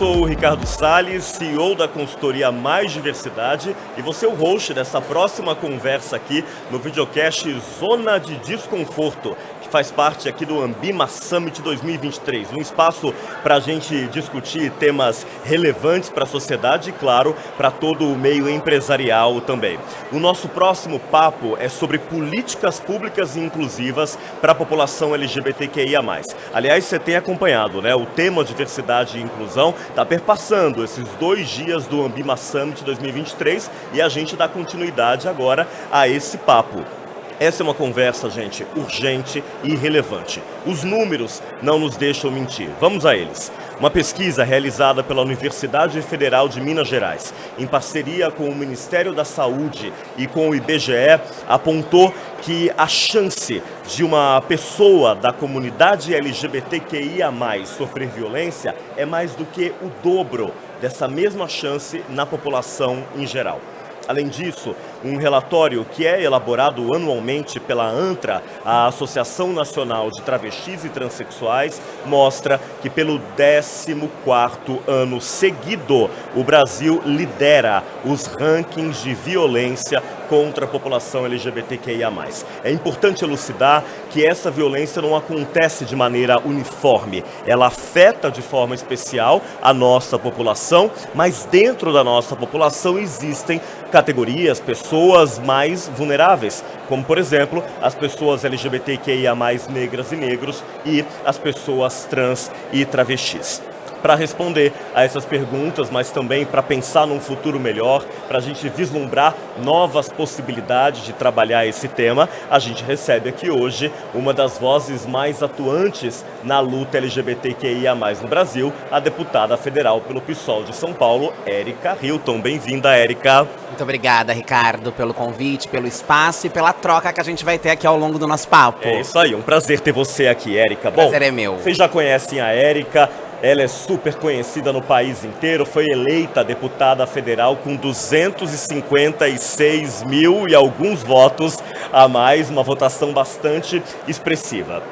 sou o Ricardo Salles, CEO da consultoria Mais Diversidade, e vou ser o host dessa próxima conversa aqui no videocast Zona de Desconforto, que faz parte aqui do Ambima Summit 2023, um espaço para a gente discutir temas relevantes para a sociedade e, claro, para todo o meio empresarial também. O nosso próximo papo é sobre políticas públicas e inclusivas para a população LGBTQIA+. Aliás, você tem acompanhado, né? O tema diversidade e inclusão está perpassando esses 2 dias do Ambima Summit 2023 e a gente dá continuidade agora a esse papo. Essa é uma conversa, gente, urgente e relevante. Os números não nos deixam mentir. Vamos a eles. Uma pesquisa realizada pela Universidade Federal de Minas Gerais, em parceria com o Ministério da Saúde e com o IBGE, apontou que a chance de uma pessoa da comunidade LGBTQIA+, sofrer violência é mais do que o dobro dessa mesma chance na população em geral. Além disso, um relatório que é elaborado anualmente pela ANTRA, a Associação Nacional de Travestis e Transsexuais, mostra que pelo 14º ano seguido, o Brasil lidera os rankings de violência contra a população LGBTQIA+. É importante elucidar que essa violência não acontece de maneira uniforme. Ela afeta de forma especial a nossa população, mas dentro da nossa população existem categorias, pessoas mais vulneráveis, como, por exemplo, as pessoas LGBTQIA+, negras e negros, e as pessoas trans e travestis. Para responder a essas perguntas, mas também para pensar num futuro melhor, para a gente vislumbrar novas possibilidades de trabalhar esse tema, a gente recebe aqui hoje uma das vozes mais atuantes na luta LGBTQIA+, no Brasil, a deputada federal pelo PSOL de São Paulo, Érica Hilton. Bem-vinda, Érica. Muito obrigada, Ricardo, pelo convite, pelo espaço e pela troca que a gente vai ter aqui ao longo do nosso papo. É isso aí, um prazer ter você aqui, Érica. O prazer é meu. Vocês já conhecem a Érica. Ela é super conhecida no país inteiro, foi eleita deputada federal com 256 mil e alguns votos a mais, uma votação bastante expressiva.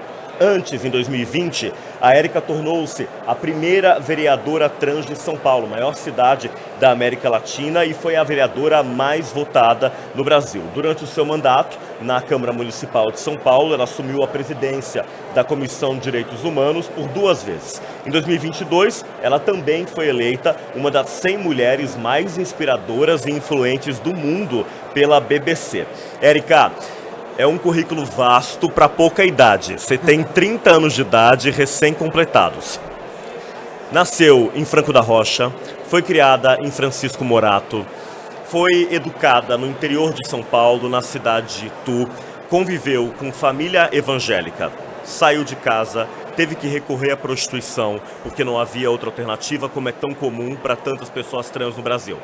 Antes, em 2020, a Érica tornou-se a primeira vereadora trans de São Paulo, maior cidade da América Latina, e foi a vereadora mais votada no Brasil. Durante o seu mandato na Câmara Municipal de São Paulo, ela assumiu a presidência da Comissão de Direitos Humanos por 2 vezes. Em 2022, ela também foi eleita uma das 100 mulheres mais inspiradoras e influentes do mundo pela BBC. Érica, é um currículo vasto para pouca idade. Você tem 30 anos de idade recém-completados. Nasceu em Franco da Rocha, foi criada em Francisco Morato, foi educada no interior de São Paulo, na cidade de Itu, conviveu com família evangélica, saiu de casa, teve que recorrer à prostituição, porque não havia outra alternativa, como é tão comum para tantas pessoas trans no Brasil.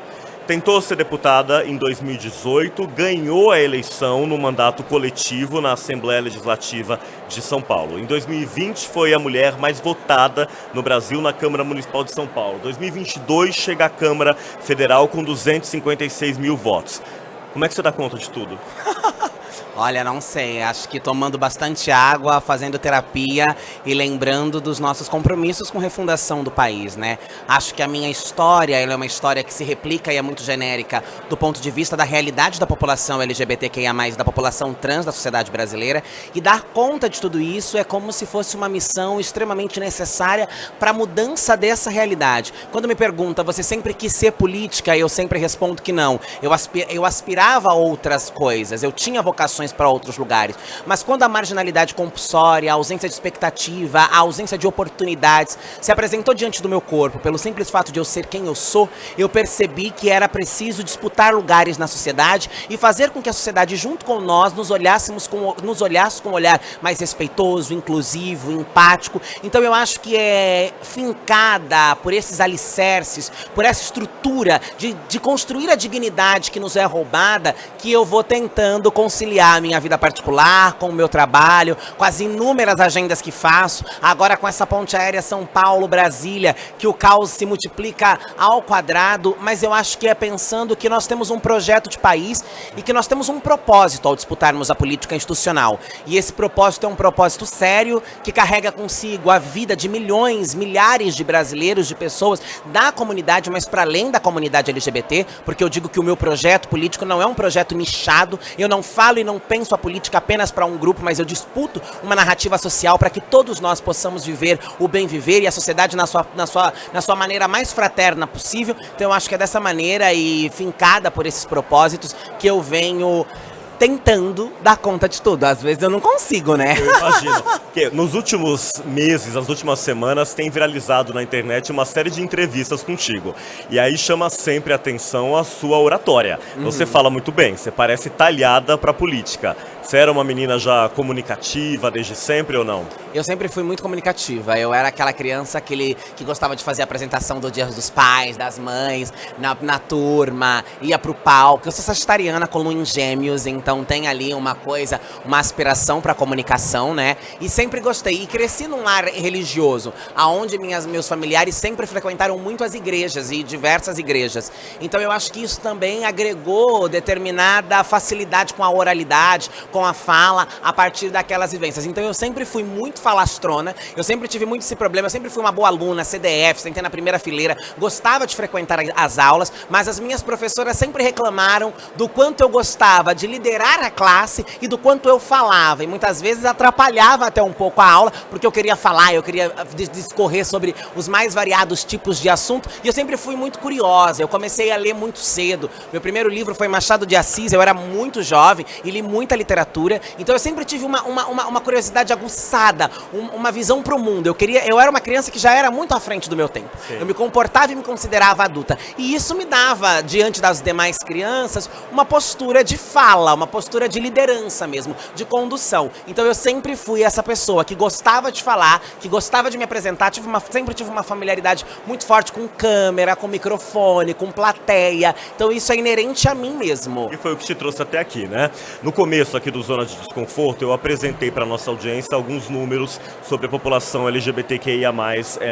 Tentou ser deputada em 2018, ganhou a eleição no mandato coletivo na Assembleia Legislativa de São Paulo. Em 2020 foi a mulher mais votada no Brasil na Câmara Municipal de São Paulo. Em 2022 chega à Câmara Federal com 256 mil votos. Como é que você dá conta de tudo? Olha, não sei, acho que tomando bastante água, fazendo terapia e lembrando dos nossos compromissos com refundação do país, né? Acho que a minha história, ela é uma história que se replica e é muito genérica do ponto de vista da realidade da população LGBTQIA+, da população trans da sociedade brasileira, e dar conta de tudo isso é como se fosse uma missão extremamente necessária para a mudança dessa realidade. Quando me pergunta, você sempre quis ser política? Eu sempre respondo que não. Eu aspirava a outras coisas, eu tinha vocações para outros lugares. Mas quando a marginalidade compulsória, a ausência de expectativa, a ausência de oportunidades se apresentou diante do meu corpo, pelo simples fato de eu ser quem eu sou, eu percebi que era preciso disputar lugares na sociedade e fazer com que a sociedade, junto com nós, nos olhasse com um olhar mais respeitoso, inclusivo, empático. Então eu acho que é fincada por esses alicerces, por essa estrutura de construir a dignidade que nos é roubada, que eu vou tentando conciliar a minha vida particular, com o meu trabalho, com as inúmeras agendas que faço. Agora com essa ponte aérea São Paulo-Brasília, que o caos se multiplica ao quadrado, mas eu acho que é pensando que nós temos um projeto de país e que nós temos um propósito ao disputarmos a política institucional. E esse propósito é um propósito sério, que carrega consigo a vida de milhões, milhares de brasileiros, de pessoas da comunidade, mas para além da comunidade LGBT, porque eu digo que o meu projeto político não é um projeto nichado, eu não falo e não penso a política apenas para um grupo, mas eu disputo uma narrativa social para que todos nós possamos viver o bem viver e a sociedade na sua maneira mais fraterna possível. Então eu acho que é dessa maneira e fincada por esses propósitos que eu venho tentando dar conta de tudo. Às vezes eu não consigo, né? Eu imagino. Porque nos últimos meses, nas últimas semanas, tem viralizado na internet uma série de entrevistas contigo. E aí chama sempre a atenção a sua oratória. Você fala muito bem, você parece talhada para política. Você era uma menina já comunicativa desde sempre ou não? Eu sempre fui muito comunicativa. Eu era aquela criança que gostava de fazer a apresentação do Dia dos Pais, das mães, na turma, ia pro palco. Eu sou sagitariana com lua em Gêmeos, então tem ali uma coisa, uma aspiração pra comunicação, né? E sempre gostei. E cresci num lar religioso, aonde meus familiares sempre frequentaram muito as igrejas e diversas igrejas. Então eu acho que isso também agregou determinada facilidade com a oralidade, com a fala, a partir daquelas vivências. Então eu sempre fui muito falastrona, eu sempre tive muito esse problema, eu sempre fui uma boa aluna, CDF, sentei na primeira fileira, gostava de frequentar as aulas, mas as minhas professoras sempre reclamaram do quanto eu gostava de liderar a classe e do quanto eu falava, e muitas vezes atrapalhava até um pouco a aula, porque eu queria falar, eu queria discorrer sobre os mais variados tipos de assunto, e eu sempre fui muito curiosa, eu comecei a ler muito cedo. Meu primeiro livro foi Machado de Assis, eu era muito jovem e li muita literatura, então eu sempre tive uma curiosidade aguçada, uma visão pro mundo. Eu era uma criança que já era muito à frente do meu tempo. Sim. Eu me comportava e me considerava adulta. E isso me dava, diante das demais crianças, uma postura de fala, uma postura de liderança mesmo, de condução. Então eu sempre fui essa pessoa que gostava de falar, que gostava de me apresentar, sempre tive uma familiaridade muito forte com câmera, com microfone, com plateia. Então isso é inerente a mim mesmo. E foi o que te trouxe até aqui, né? No começo aqui do Zona de Desconforto, eu apresentei para nossa audiência alguns números sobre a população LGBTQIA+,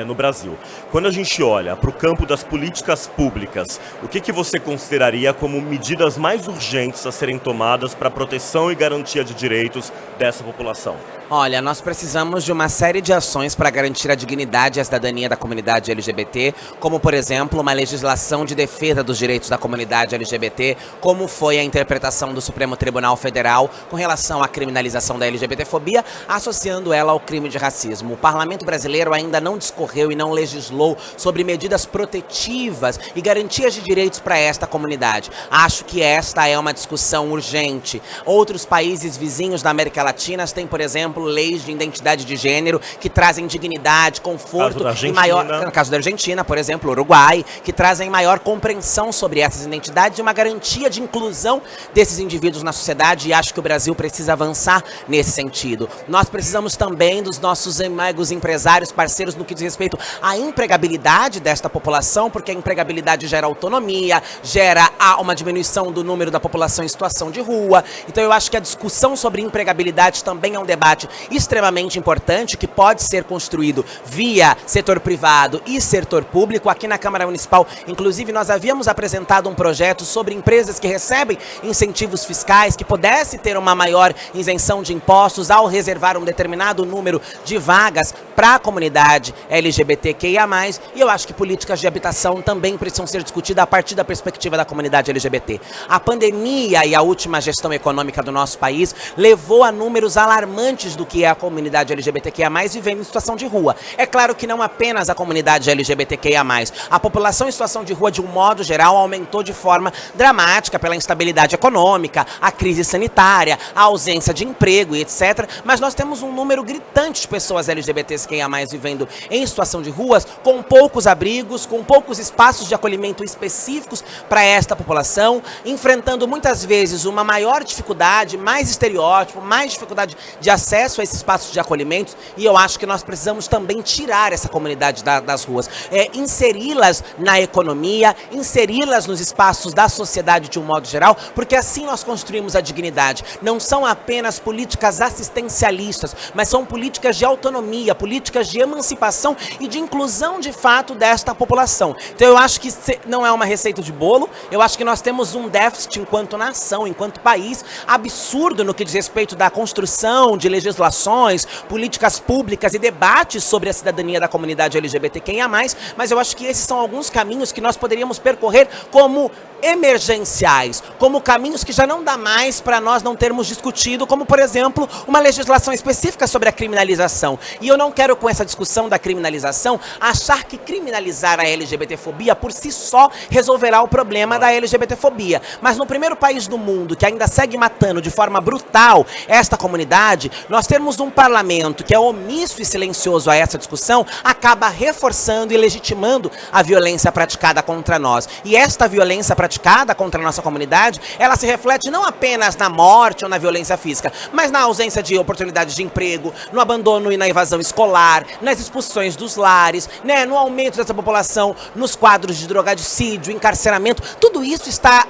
no Brasil. Quando a gente olha para o campo das políticas públicas, o que você consideraria como medidas mais urgentes a serem tomadas para a proteção e garantia de direitos dessa população? Olha, nós precisamos de uma série de ações para garantir a dignidade e a cidadania da comunidade LGBT, como, por exemplo, uma legislação de defesa dos direitos da comunidade LGBT, como foi a interpretação do Supremo Tribunal Federal com relação à criminalização da LGBTfobia, associando ela ao crime de racismo. O Parlamento brasileiro ainda não discorreu e não legislou sobre medidas protetivas e garantias de direitos para esta comunidade. Acho que esta é uma discussão urgente. Outros países vizinhos da América Latina têm, por exemplo, leis de identidade de gênero que trazem dignidade, conforto e maior... No caso da Argentina, por exemplo, Uruguai, que trazem maior compreensão sobre essas identidades e uma garantia de inclusão desses indivíduos na sociedade, e acho que o Brasil precisa avançar nesse sentido. Nós precisamos também dos nossos amigos empresários, parceiros no que diz respeito à empregabilidade desta população, porque a empregabilidade gera autonomia, gera uma diminuição do número da população em situação de rua. Então eu acho que a discussão sobre empregabilidade também é um debate extremamente importante, que pode ser construído via setor privado e setor público. Aqui na Câmara Municipal, inclusive, nós havíamos apresentado um projeto sobre empresas que recebem incentivos fiscais, que pudesse ter uma maior isenção de impostos ao reservar um determinado número de vagas para a comunidade LGBTQIA+, e eu acho que políticas de habitação também precisam ser discutidas a partir da perspectiva da comunidade LGBT. A pandemia e a última gestão econômica do nosso país levou a números alarmantes do que é a comunidade LGBTQIA+, vivendo em situação de rua. É claro que não apenas a comunidade LGBTQIA+, a população em situação de rua, de um modo geral, aumentou de forma dramática pela instabilidade econômica, a crise sanitária, a ausência de emprego e etc. Mas nós temos um número gritante de pessoas LGBTs LGBTQIA+, vivendo em situação de ruas, com poucos abrigos, com poucos espaços de acolhimento específicos para esta população, enfrentando muitas vezes uma maior dificuldade, mais estereótipo, mais dificuldade de acesso a esses espaços de acolhimento, e eu acho que nós precisamos também tirar essa comunidade das ruas, inseri-las na economia, inseri-las nos espaços da sociedade de um modo geral, porque assim nós construímos a dignidade. Não são apenas políticas assistencialistas, mas são políticas de autonomia, políticas de emancipação e de inclusão de fato desta população. Então eu acho que não é uma receita de bolo, eu acho que nós temos um déficit enquanto nação, enquanto país, absurdo no que diz respeito da construção de legislações, políticas públicas e debates sobre a cidadania da comunidade LGBTQIA+, mas eu acho que esses são alguns caminhos que nós poderíamos percorrer como emergenciais, como caminhos que já não dá mais para nós não termos discutido, como por exemplo, uma legislação específica sobre a criminalização. E eu não quero com essa discussão da criminalização achar que criminalizar a LGBTfobia por si só resolverá o problema da LGBTfobia. Mas no primeiro país do mundo que ainda segue matando de forma brutal esta comunidade, nós termos um parlamento que é omisso e silencioso a essa discussão, acaba reforçando e legitimando a violência praticada contra nós. E esta violência praticada contra a nossa comunidade, ela se reflete não apenas na morte ou na violência física, mas na ausência de oportunidades de emprego, no abandono e na evasão escolar, nas expulsões dos lares, né, no aumento dessa população, nos quadros de drogadicídio, encarceramento. Tudo isso está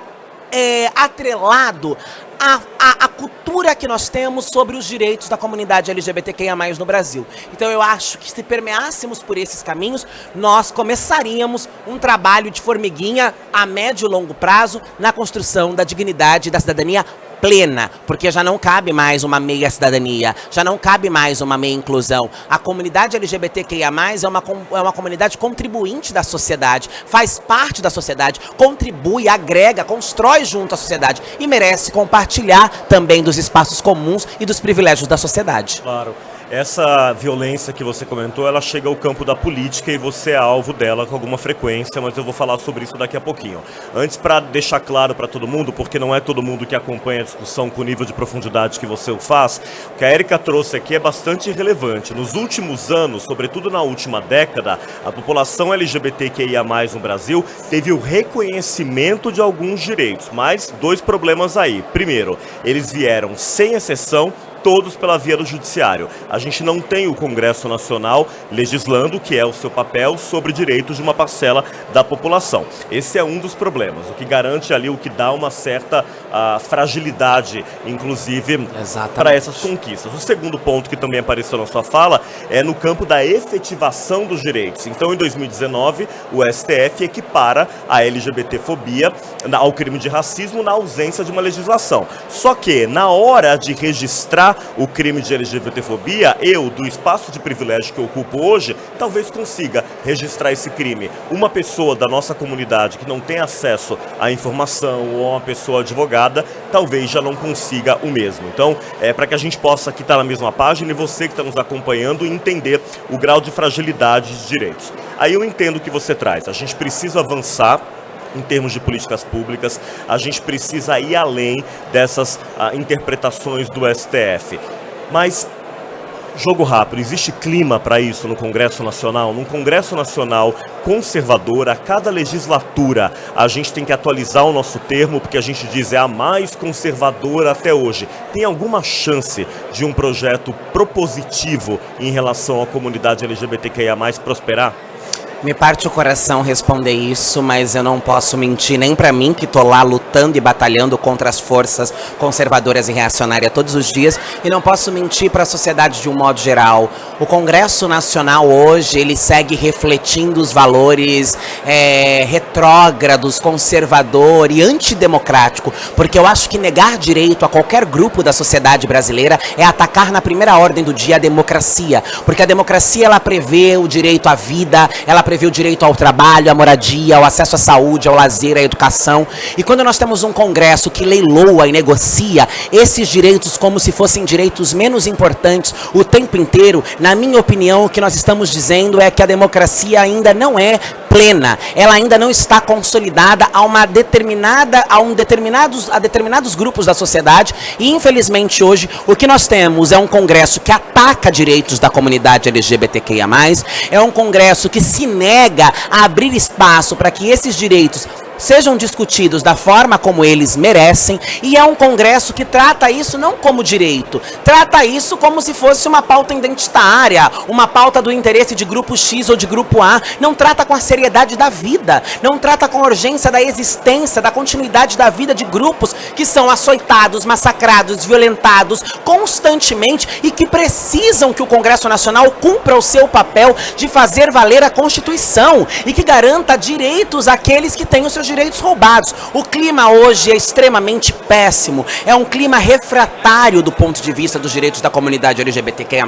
atrelado a cultura que nós temos sobre os direitos da comunidade LGBTQIA+ no Brasil. Então eu acho que se permeássemos por esses caminhos, nós começaríamos um trabalho de formiguinha a médio e longo prazo na construção da dignidade e da cidadania plena, porque já não cabe mais uma meia cidadania, já não cabe mais uma meia inclusão. A comunidade LGBTQIA+, é uma comunidade contribuinte da sociedade, faz parte da sociedade, contribui, agrega, constrói junto à sociedade e merece compartilhar também dos espaços comuns e dos privilégios da sociedade. Claro. Essa violência que você comentou, ela chega ao campo da política e você é alvo dela com alguma frequência, mas eu vou falar sobre isso daqui a pouquinho. Antes, para deixar claro para todo mundo, porque não é todo mundo que acompanha a discussão com o nível de profundidade que você o faz, o que a Érica trouxe aqui é bastante relevante. Nos últimos anos, sobretudo na última década, a população LGBTQIA+ no Brasil teve o reconhecimento de alguns direitos, mas dois problemas aí. Primeiro, eles vieram sem exceção, todos pela via do judiciário. A gente não tem o Congresso Nacional legislando, que é o seu papel, sobre direitos de uma parcela da população. Esse é um dos problemas, o que garante ali, o que dá uma certa fragilidade, inclusive, para essas conquistas. O segundo ponto que também apareceu na sua fala é no campo da efetivação dos direitos. Então, em 2019, o STF equipara a LGBTfobia ao crime de racismo na ausência de uma legislação. Só que, na hora de registrar o crime de LGBTfobia, eu, do espaço de privilégio que eu ocupo hoje, talvez consiga registrar esse crime. Uma pessoa da nossa comunidade que não tem acesso à informação ou uma pessoa advogada, talvez já não consiga o mesmo. Então, para que a gente possa aqui estar na mesma página e você que está nos acompanhando entender o grau de fragilidade de direitos. Aí eu entendo o que você traz. A gente precisa avançar em termos de políticas públicas, a gente precisa ir além dessas interpretações do STF. Mas, jogo rápido, existe clima para isso no Congresso Nacional? Num Congresso Nacional conservador, a cada legislatura a gente tem que atualizar o nosso termo, porque a gente diz é a mais conservadora até hoje. Tem alguma chance de um projeto propositivo em relação à comunidade LGBTQIA+ prosperar? Me parte o coração responder isso, mas eu não posso mentir nem pra mim, que tô lá lutando e batalhando contra as forças conservadoras e reacionárias todos os dias, e não posso mentir para a sociedade de um modo geral. O Congresso Nacional hoje, ele segue refletindo os valores retrógrados, conservador e antidemocrático, porque eu acho que negar direito a qualquer grupo da sociedade brasileira é atacar na primeira ordem do dia a democracia, porque a democracia ela prevê o direito à vida, ela prevê o direito ao trabalho, à moradia, ao acesso à saúde, ao lazer, à educação. E quando nós temos um Congresso que leiloa e negocia esses direitos como se fossem direitos menos importantes o tempo inteiro, na minha opinião, o que nós estamos dizendo é que a democracia ainda não é plena, ela ainda não está consolidada a determinados grupos da sociedade, e infelizmente hoje o que nós temos é um Congresso que ataca direitos da comunidade LGBTQIA+, é um Congresso que se nega a abrir espaço para que esses direitos sejam discutidos da forma como eles merecem, e é um Congresso que trata isso não como direito, trata isso como se fosse uma pauta identitária, uma pauta do interesse de grupo X ou de grupo A, não trata com a seriedade da vida, não trata com a urgência da existência, da continuidade da vida de grupos que são açoitados, massacrados, violentados constantemente e que precisam que o Congresso Nacional cumpra o seu papel de fazer valer a Constituição e que garanta direitos àqueles que têm os seus direitos roubados. O clima hoje é extremamente péssimo, é um clima refratário do ponto de vista dos direitos da comunidade LGBTQIA+.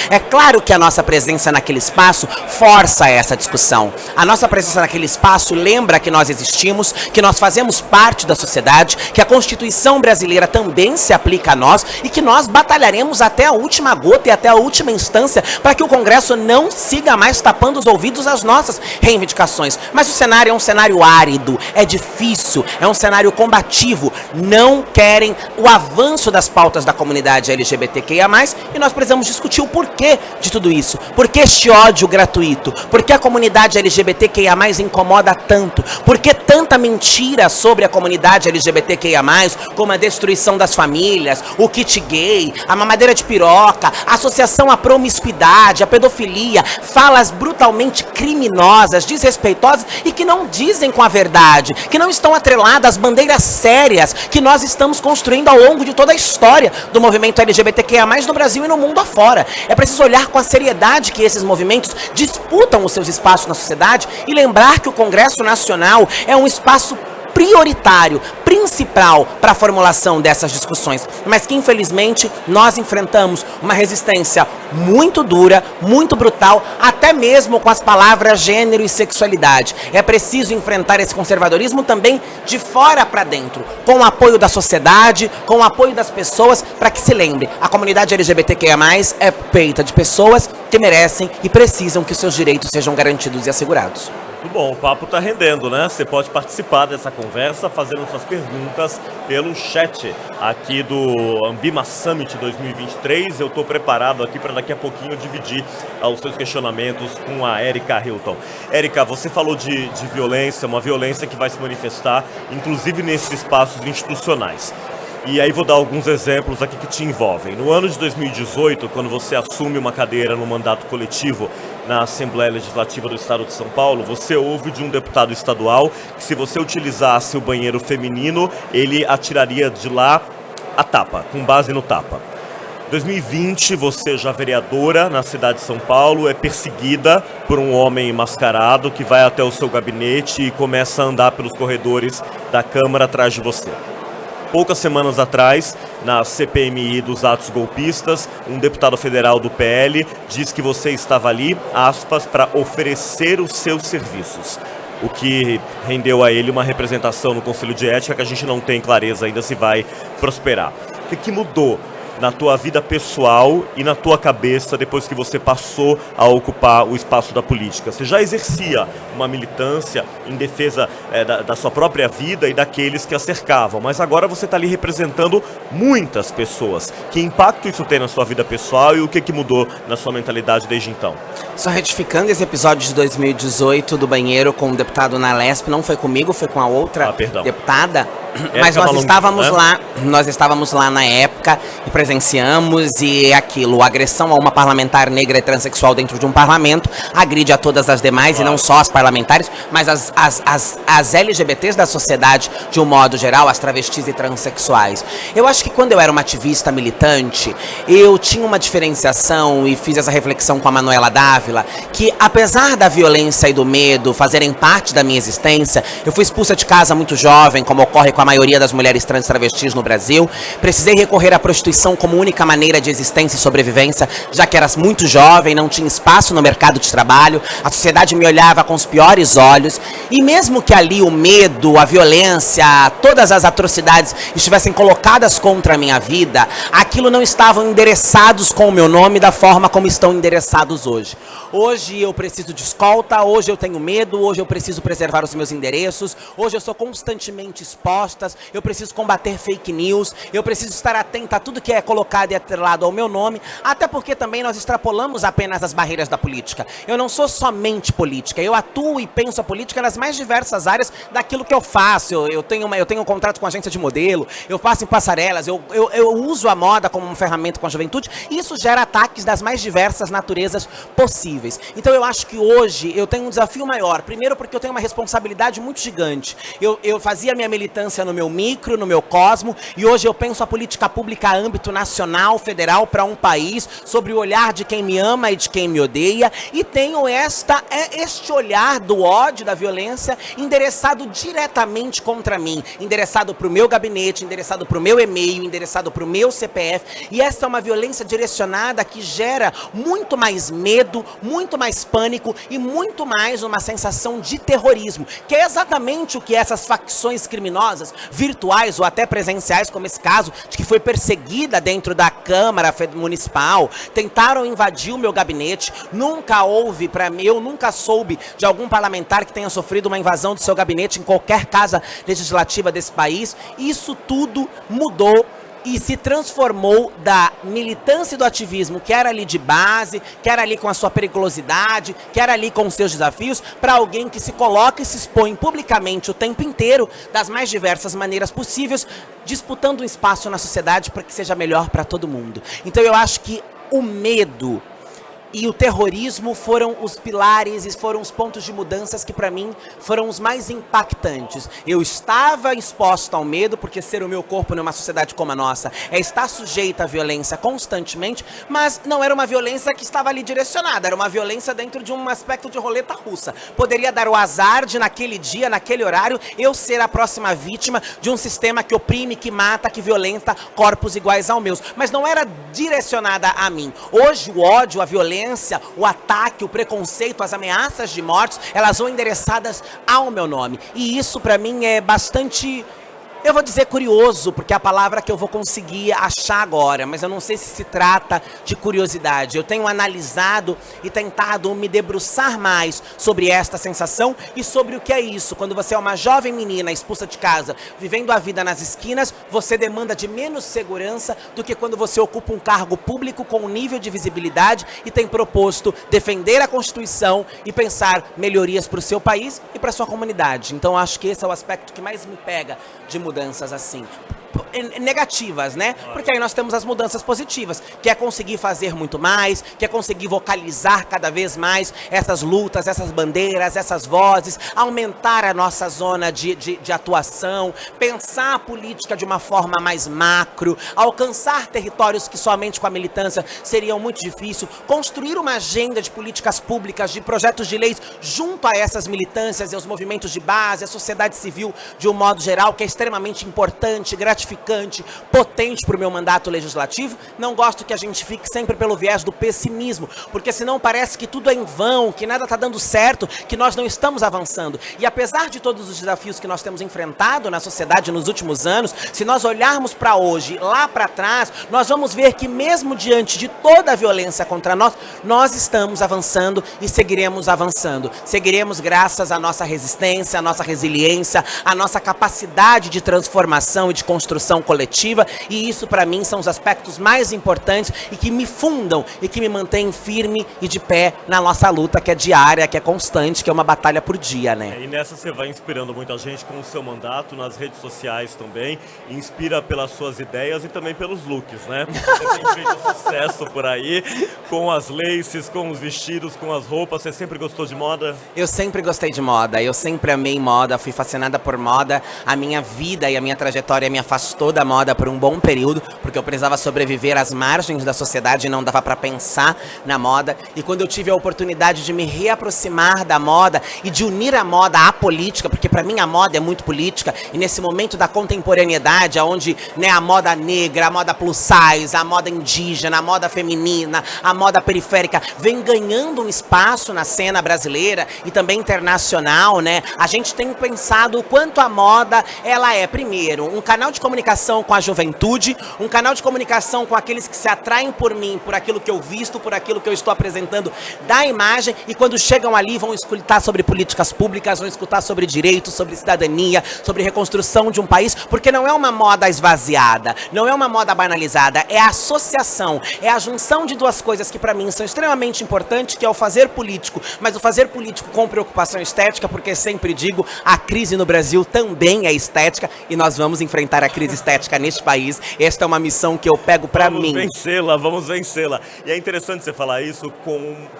É claro que a nossa presença naquele espaço força essa discussão. A nossa presença naquele espaço lembra que nós existimos, que nós fazemos parte da sociedade, que a Constituição brasileira também se aplica a nós e que nós batalharemos até a última gota e até a última instância para que o Congresso não siga mais tapando os ouvidos às nossas reivindicações. Mas o cenário é um cenário árido, é difícil, é um cenário combativo, não querem o avanço das pautas da comunidade LGBTQIA+, e nós precisamos discutir o porquê de tudo isso, por que este ódio gratuito, por que a comunidade LGBTQIA+, incomoda tanto, por que tanta mentira sobre a comunidade LGBTQIA+, como a destruição das famílias, o kit gay, a mamadeira de piroca, a associação à promiscuidade, à pedofilia, falas brutalmente criminosas, desrespeitosas e que não dizem com a verdade, que não estão atreladas às bandeiras sérias que nós estamos construindo ao longo de toda a história do movimento LGBTQIA+, no Brasil e no mundo afora. É preciso olhar com a seriedade que esses movimentos disputam os seus espaços na sociedade e lembrar que o Congresso Nacional é um espaço prioritário, principal para a formulação dessas discussões, mas que infelizmente nós enfrentamos uma resistência muito dura, muito brutal, até mesmo com as palavras gênero e sexualidade. É preciso enfrentar esse conservadorismo também de fora para dentro, com o apoio da sociedade, com o apoio das pessoas, para que se lembre, a comunidade LGBTQIA+, é feita de pessoas que merecem e precisam que os seus direitos sejam garantidos e assegurados. Muito bom, o papo está rendendo, né? Você pode participar dessa conversa fazendo suas perguntas pelo chat aqui do Ambima Summit 2023. Eu estou preparado aqui para daqui a pouquinho dividir os seus questionamentos com a Erika Hilton. Erika, você falou de violência, uma violência que vai se manifestar, inclusive nesses espaços institucionais. E aí vou dar alguns exemplos aqui que te envolvem. No ano de 2018, quando você assume uma cadeira no mandato coletivo na Assembleia Legislativa do Estado de São Paulo, você ouve de um deputado estadual que se você utilizasse o banheiro feminino, ele atiraria de lá a tapa, com base no tapa. Em 2020, você já vereadora na cidade de São Paulo, é perseguida por um homem mascarado que vai até o seu gabinete e começa a andar pelos corredores da Câmara atrás de você. Poucas semanas atrás, na CPMI dos atos golpistas, um deputado federal do PL diz que você estava ali, aspas, para oferecer os seus serviços. O que rendeu a ele uma representação no Conselho de Ética que a gente não tem clareza ainda se vai prosperar. O que mudou na tua vida pessoal e na tua cabeça depois que você passou a ocupar o espaço da política? Você já exercia uma militância em defesa da sua própria vida e daqueles que a cercavam, mas agora você está ali representando muitas pessoas. Que impacto isso tem na sua vida pessoal e o que mudou na sua mentalidade desde então? Só retificando, esse episódio de 2018 do banheiro com o deputado na Lesp não foi comigo, foi com a outra deputada. Mas nós estávamos lá na época e presenciamos, e aquilo, agressão a uma parlamentar negra e transexual dentro de um parlamento agride a todas as demais, e não só as parlamentares, mas as LGBTs da sociedade de um modo geral, as travestis e transexuais. Eu acho que quando eu era uma ativista militante, eu tinha uma diferenciação e fiz essa reflexão com a Manuela Dávila, Ávila, que apesar da violência e do medo fazerem parte da minha existência, eu fui expulsa de casa muito jovem, como ocorre com a maioria das mulheres trans e travestis no Brasil. Precisei recorrer à prostituição como única maneira de existência e sobrevivência, já que era muito jovem, não tinha espaço no mercado de trabalho, a sociedade me olhava com os piores olhos, e mesmo que ali o medo, a violência, todas as atrocidades estivessem colocadas contra a minha vida, aquilo não estavam endereçados com o meu nome da forma como estão endereçados hoje. Hoje eu preciso de escolta, hoje eu tenho medo, hoje eu preciso preservar os meus endereços, hoje eu sou constantemente exposta, eu preciso combater fake news, eu preciso estar atenta a tudo que é colocado e atrelado ao meu nome, até porque também nós extrapolamos apenas as barreiras da política. Eu não sou somente política, eu atuo e penso a política nas mais diversas áreas daquilo que eu faço. Eu tenho um contrato com agência de modelo, eu passo em passarelas, eu uso a moda como uma ferramenta com a juventude, e isso gera ataques das mais diversas naturezas possíveis. Então eu acho que hoje eu tenho um desafio maior, primeiro porque eu tenho uma responsabilidade muito gigante. Eu fazia minha militância no meu micro, no meu cosmo, e hoje eu penso a política pública a âmbito nacional, federal, para um país, sobre o olhar de quem me ama e de quem me odeia, e tenho este olhar do ódio, da violência, endereçado diretamente contra mim, endereçado para o meu gabinete, endereçado para o meu e-mail, endereçado para o meu CPF, e essa é uma violência direcionada que gera muito mais medo, muito mais pânico e muito mais uma sensação de terrorismo, que é exatamente o que essas facções criminosas, virtuais ou até presenciais, como esse caso, de que foi perseguida dentro da Câmara Municipal, tentaram invadir o meu gabinete. Nunca houve, para mim, eu nunca soube de algum parlamentar que tenha sofrido uma invasão do seu gabinete em qualquer casa legislativa desse país. Isso tudo mudou e se transformou da militância e do ativismo, que era ali de base, que era ali com a sua periculosidade, que era ali com os seus desafios, para alguém que se coloca e se expõe publicamente o tempo inteiro, das mais diversas maneiras possíveis, disputando um espaço na sociedade para que seja melhor para todo mundo. Então eu acho que o medo e o terrorismo foram os pilares e foram os pontos de mudanças que para mim foram os mais impactantes. Eu estava exposta ao medo, porque ser o meu corpo numa sociedade como a nossa é estar sujeita à violência constantemente, mas não era uma violência que estava ali direcionada, era uma violência dentro de um aspecto de roleta russa. Poderia dar o azar de naquele dia, naquele horário, eu ser a próxima vítima de um sistema que oprime, que mata, que violenta corpos iguais aos meus, mas não era direcionada a mim. Hoje o ódio, a violência, o ataque, o preconceito, as ameaças de morte, elas vão endereçadas ao meu nome. E isso para mim é bastante, eu vou dizer curioso, porque é a palavra que eu vou conseguir achar agora, mas eu não sei se trata de curiosidade. Eu tenho analisado e tentado me debruçar mais sobre esta sensação e sobre o que é isso. Quando você é uma jovem menina expulsa de casa, vivendo a vida nas esquinas, você demanda de menos segurança do que quando você ocupa um cargo público com um nível de visibilidade e tem proposto defender a Constituição e pensar melhorias para o seu país e para a sua comunidade. Então acho que esse é o aspecto que mais me pega de mudanças assim, negativas, né? Porque aí nós temos as mudanças positivas, que é conseguir fazer muito mais, que é conseguir vocalizar cada vez mais essas lutas, essas bandeiras, essas vozes, aumentar a nossa zona de atuação, pensar a política de uma forma mais macro, alcançar territórios que somente com a militância seriam muito difícil, construir uma agenda de políticas públicas, de projetos de leis junto a essas militâncias e aos movimentos de base, a sociedade civil de um modo geral, que é extremamente importante, gratificante, potente para o meu mandato legislativo. Não gosto que a gente fique sempre pelo viés do pessimismo, porque senão parece que tudo é em vão, que nada está dando certo, que nós não estamos avançando. E apesar de todos os desafios que nós temos enfrentado na sociedade nos últimos anos, se nós olharmos para hoje, lá para trás, nós vamos ver que mesmo diante de toda a violência contra nós, nós estamos avançando e seguiremos avançando. Seguiremos graças à nossa resistência, à nossa resiliência, à nossa capacidade de transformação e de construção coletiva, e isso para mim são os aspectos mais importantes e que me fundam e que me mantêm firme e de pé na nossa luta, que é diária, que é constante, que é uma batalha por dia, né? E nessa você vai inspirando muita gente com o seu mandato, nas redes sociais também, inspira pelas suas ideias e também pelos looks, né? Você tem feito sucesso por aí, com as laces, com os vestidos, com as roupas. Você sempre gostou de moda? Eu sempre gostei de moda, eu sempre amei moda, fui fascinada por moda. A minha vida e a minha trajetória e a minha afastou da moda por um bom período, porque eu precisava sobreviver às margens da sociedade e não dava para pensar na moda. E quando eu tive a oportunidade de me reaproximar da moda e de unir a moda à política, porque para mim a moda é muito política, e nesse momento da contemporaneidade, onde, né, a moda negra, a moda plus size, a moda indígena, a moda feminina, a moda periférica vem ganhando um espaço na cena brasileira e também internacional, né? A gente tem pensado o quanto a moda, ela é, primeiro, um canal de comunicação com a juventude, um canal de comunicação com aqueles que se atraem por mim, por aquilo que eu visto, por aquilo que eu estou apresentando da imagem, e quando chegam ali vão escutar sobre políticas públicas, vão escutar sobre direitos, sobre cidadania, sobre reconstrução de um país, porque não é uma moda esvaziada, não é uma moda banalizada, é a associação, é a junção de duas coisas que para mim são extremamente importantes, que é o fazer político, mas o fazer político com preocupação estética, porque sempre digo, a crise no Brasil também é estética e nós vamos enfrentar a crise estética neste país. Esta é uma missão que eu pego para mim. Vamos vencê-la. E é interessante você falar isso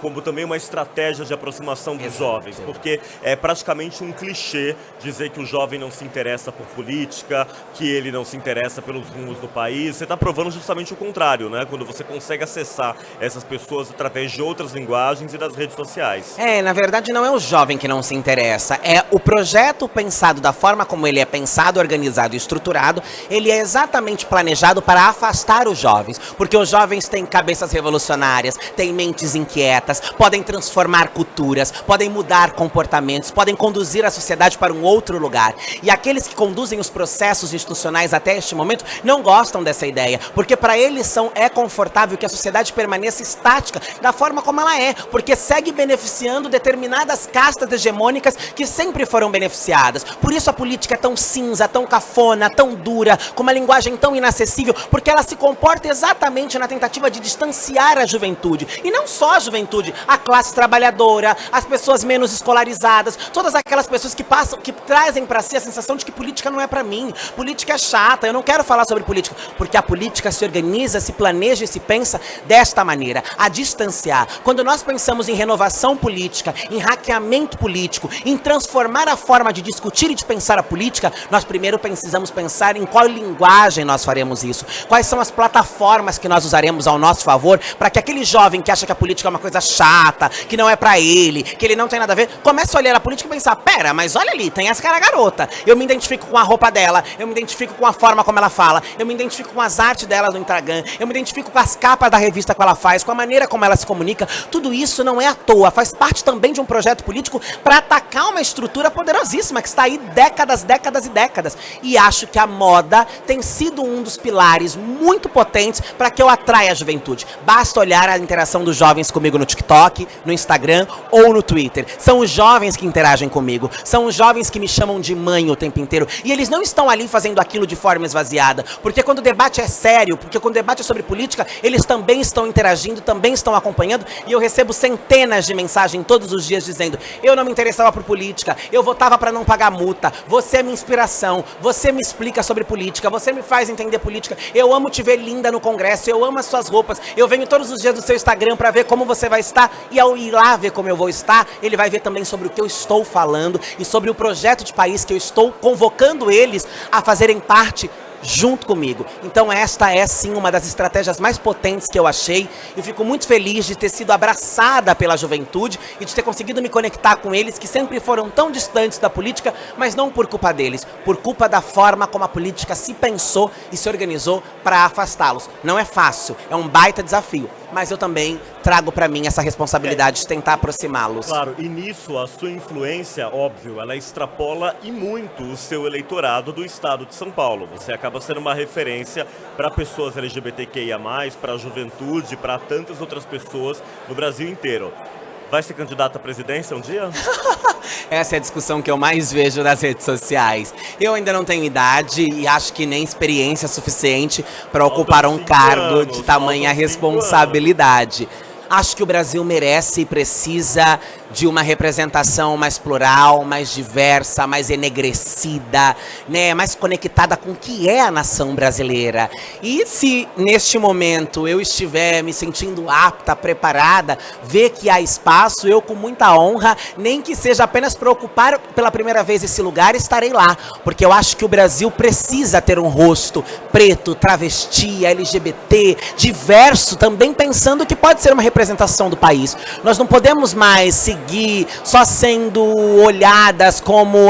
como também uma estratégia de aproximação dos jovens, porque é praticamente um clichê dizer que o jovem não se interessa por política, que ele não se interessa pelos rumos do país. Você está provando justamente o contrário, né? Quando você consegue acessar essas pessoas através de outras linguagens e das redes sociais. Na verdade não é o jovem que não se interessa, é o projeto pensado da forma como ele é pensado, organizado e estruturado, ele é exatamente planejado para afastar os jovens, porque os jovens têm cabeças revolucionárias, têm mentes inquietas, podem transformar culturas, podem mudar comportamentos, podem conduzir a sociedade para um outro lugar. E aqueles que conduzem os processos institucionais até este momento não gostam dessa ideia, porque para eles é confortável que a sociedade permaneça estática da forma como ela é, porque segue beneficiando determinadas castas hegemônicas que sempre foram beneficiadas. Por isso a política é tão cinza, tão cafona, tão dura, com uma linguagem tão inacessível, porque ela se comporta exatamente na tentativa de distanciar a juventude. E não só a juventude, a classe trabalhadora, as pessoas menos escolarizadas, todas aquelas pessoas que trazem para si a sensação de que política não é para mim, política é chata, eu não quero falar sobre política, porque a política se organiza, se planeja e se pensa desta maneira, a distanciar. Quando nós pensamos em renovação política, em hackeamento político, em transformar a forma de discutir e de pensar a política, nós primeiro precisamos pensar em qual linguagem nós faremos isso, quais são as plataformas que nós usaremos ao nosso favor, para que aquele jovem que acha que a política é uma coisa chata, que não é pra ele, que ele não tem nada a ver, comece a olhar a política e pensar, pera, mas olha ali, tem essa cara garota, eu me identifico com a roupa dela, eu me identifico com a forma como ela fala, eu me identifico com as artes dela no Instagram, eu me identifico com as capas da revista que ela faz, com a maneira como ela se comunica. Tudo isso não é à toa, faz parte também de um projeto político para atacar uma estrutura poderosíssima que está aí décadas e décadas. E acho que a moda tem sido um dos pilares muito potentes para que eu atraia a juventude. Basta olhar a interação dos jovens comigo no TikTok, no Instagram ou no Twitter. São os jovens que interagem comigo, são os jovens que me chamam de mãe o tempo inteiro. E eles não estão ali fazendo aquilo de forma esvaziada, porque quando o debate é sério, porque quando o debate é sobre política, eles também estão interagindo, também estão acompanhando, e eu recebo centenas de mensagens todos os dias dizendo, eu não me interessava por política, eu votava para não pagar multa, você é minha inspiração, você me explica sobre política, você me faz entender política, eu amo te ver linda no congresso, eu amo as suas roupas, eu venho todos os dias do seu Instagram para ver como você vai estar, e ao ir lá ver como eu vou estar, ele vai ver também sobre o que eu estou falando e sobre o projeto de país que eu estou convocando eles a fazerem parte junto comigo. Então esta é sim uma das estratégias mais potentes que eu achei, e fico muito feliz de ter sido abraçada pela juventude e de ter conseguido me conectar com eles que sempre foram tão distantes da política, mas não por culpa deles, por culpa da forma como a política se pensou e se organizou para afastá-los. Não é fácil, é um baita desafio, mas eu também trago para mim essa responsabilidade de tentar aproximá-los. Claro, e nisso a sua influência, óbvio, ela extrapola e muito o seu eleitorado do estado de São Paulo. Você acaba sendo uma referência para pessoas LGBTQIA+, para a juventude, para tantas outras pessoas no Brasil inteiro. Vai ser candidato à presidência um dia? Essa é a discussão que eu mais vejo nas redes sociais. Eu ainda não tenho idade e acho que nem experiência suficiente para ocupar um cargo de tamanha responsabilidade. Acho que o Brasil merece e precisa de uma representação mais plural, mais diversa, mais enegrecida, né, mais conectada com o que é a nação brasileira. E se neste momento eu estiver me sentindo apta, preparada, ver que há espaço, eu com muita honra, nem que seja apenas para ocupar pela primeira vez esse lugar, estarei lá, porque eu acho que o Brasil precisa ter um rosto preto, travesti, LGBT, diverso, também pensando que pode ser uma representação do país. Nós não podemos mais seguir só sendo olhadas como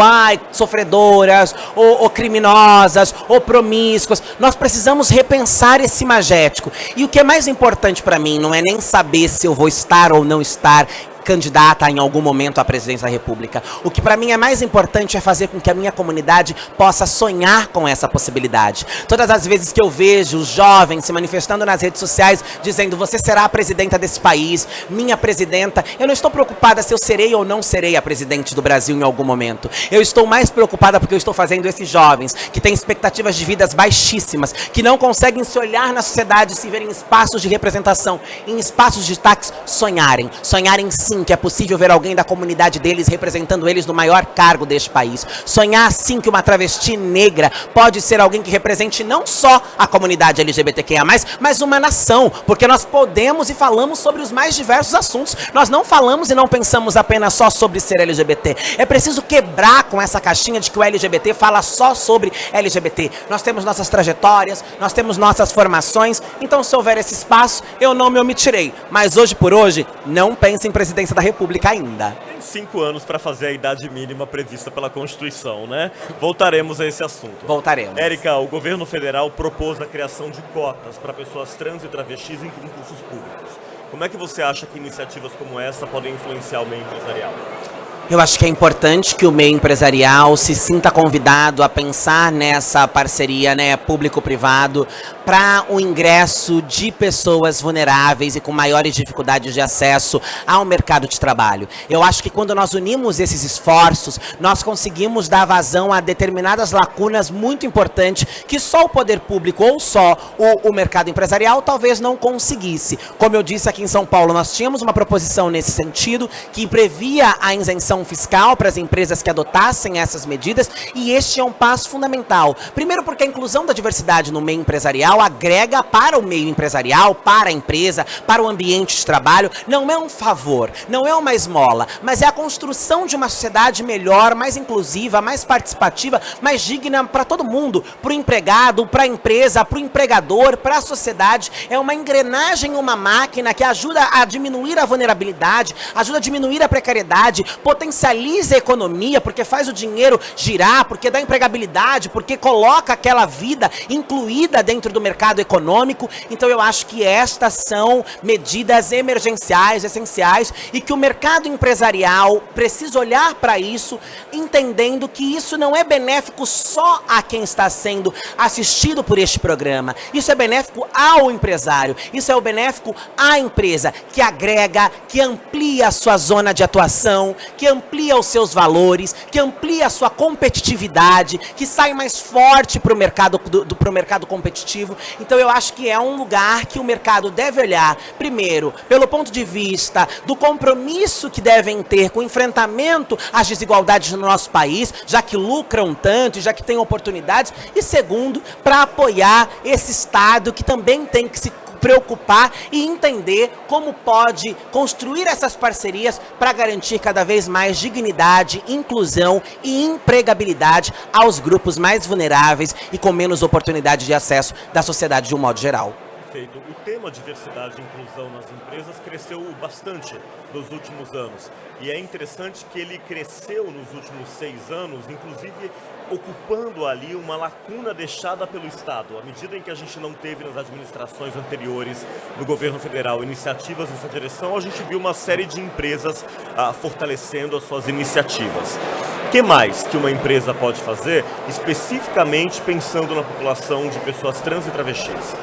sofredoras, ou criminosas, ou promíscuas. Nós precisamos repensar esse imagético. E o que é mais importante para mim não é nem saber se eu vou estar ou não estar candidata em algum momento à presidência da República. O que para mim é mais importante é fazer com que a minha comunidade possa sonhar com essa possibilidade. Todas as vezes que eu vejo os jovens se manifestando nas redes sociais, dizendo: você será a presidenta desse país, minha presidenta, eu não estou preocupada se eu serei ou não serei a presidente do Brasil em algum momento. Eu estou mais preocupada porque eu estou fazendo esses jovens, que têm expectativas de vidas baixíssimas, que não conseguem se olhar na sociedade, se verem em espaços de representação, em espaços de destaques, sonharem sim que é possível ver alguém da comunidade deles representando eles no maior cargo deste país. Sonhar sim que uma travesti negra pode ser alguém que represente não só a comunidade LGBTQIA+, mas uma nação, porque nós podemos e falamos sobre os mais diversos assuntos. Nós não falamos e não pensamos apenas só sobre ser LGBT. É preciso quebrar com essa caixinha de que o LGBT fala só sobre LGBT. Nós temos nossas trajetórias, nós temos nossas formações, então se houver esse espaço, eu não me omitirei. Mas hoje por hoje, não pense em presidência da República ainda. Tem 5 anos para fazer a idade mínima prevista pela Constituição, né? Voltaremos a esse assunto. Voltaremos. Érica, o governo federal propôs a criação de cotas para pessoas trans e travestis em concursos públicos. Como é que você acha que iniciativas como essa podem influenciar o meio empresarial? Eu acho que é importante que o meio empresarial se sinta convidado a pensar nessa parceria, né, público-privado, para o ingresso de pessoas vulneráveis e com maiores dificuldades de acesso ao mercado de trabalho. Eu acho que quando nós unimos esses esforços, nós conseguimos dar vazão a determinadas lacunas muito importantes que só o poder público ou só o mercado empresarial talvez não conseguisse. Como eu disse, aqui em São Paulo nós tínhamos uma proposição nesse sentido que previa a isenção fiscal para as empresas que adotassem essas medidas, e este é um passo fundamental. Primeiro porque a inclusão da diversidade no meio empresarial agrega para o meio empresarial, para a empresa, para o ambiente de trabalho, não é um favor, não é uma esmola, mas é a construção de uma sociedade melhor, mais inclusiva, mais participativa, mais digna para todo mundo, para o empregado, para a empresa, para o empregador, para a sociedade. É uma engrenagem, uma máquina que ajuda a diminuir a vulnerabilidade, ajuda a diminuir a precariedade, potencializa a economia, porque faz o dinheiro girar, porque dá empregabilidade, porque coloca aquela vida incluída dentro do mercado econômico. Então eu acho que estas são medidas emergenciais, essenciais, e que o mercado empresarial precisa olhar para isso, entendendo que isso não é benéfico só a quem está sendo assistido por este programa. Isso é benéfico ao empresário, isso é o benéfico à empresa, que agrega, que amplia a sua zona de atuação, que amplia os seus valores, que amplia a sua competitividade, que sai mais forte para o mercado competitivo. Então eu acho que é um lugar que o mercado deve olhar, primeiro, pelo ponto de vista do compromisso que devem ter com o enfrentamento às desigualdades no nosso país, já que lucram tanto e já que têm oportunidades, e segundo, para apoiar esse Estado que também tem que se preocupar e entender como pode construir essas parcerias para garantir cada vez mais dignidade, inclusão e empregabilidade aos grupos mais vulneráveis e com menos oportunidade de acesso da sociedade de um modo geral. Perfeito. O tema diversidade e inclusão nas empresas cresceu bastante nos últimos anos. E é interessante que ele cresceu nos últimos 6 anos, inclusive ocupando ali uma lacuna deixada pelo Estado. À medida em que a gente não teve nas administrações anteriores do governo federal iniciativas nessa direção, a gente viu uma série de empresas fortalecendo as suas iniciativas. O que mais que uma empresa pode fazer, especificamente pensando na população de pessoas trans e travestis?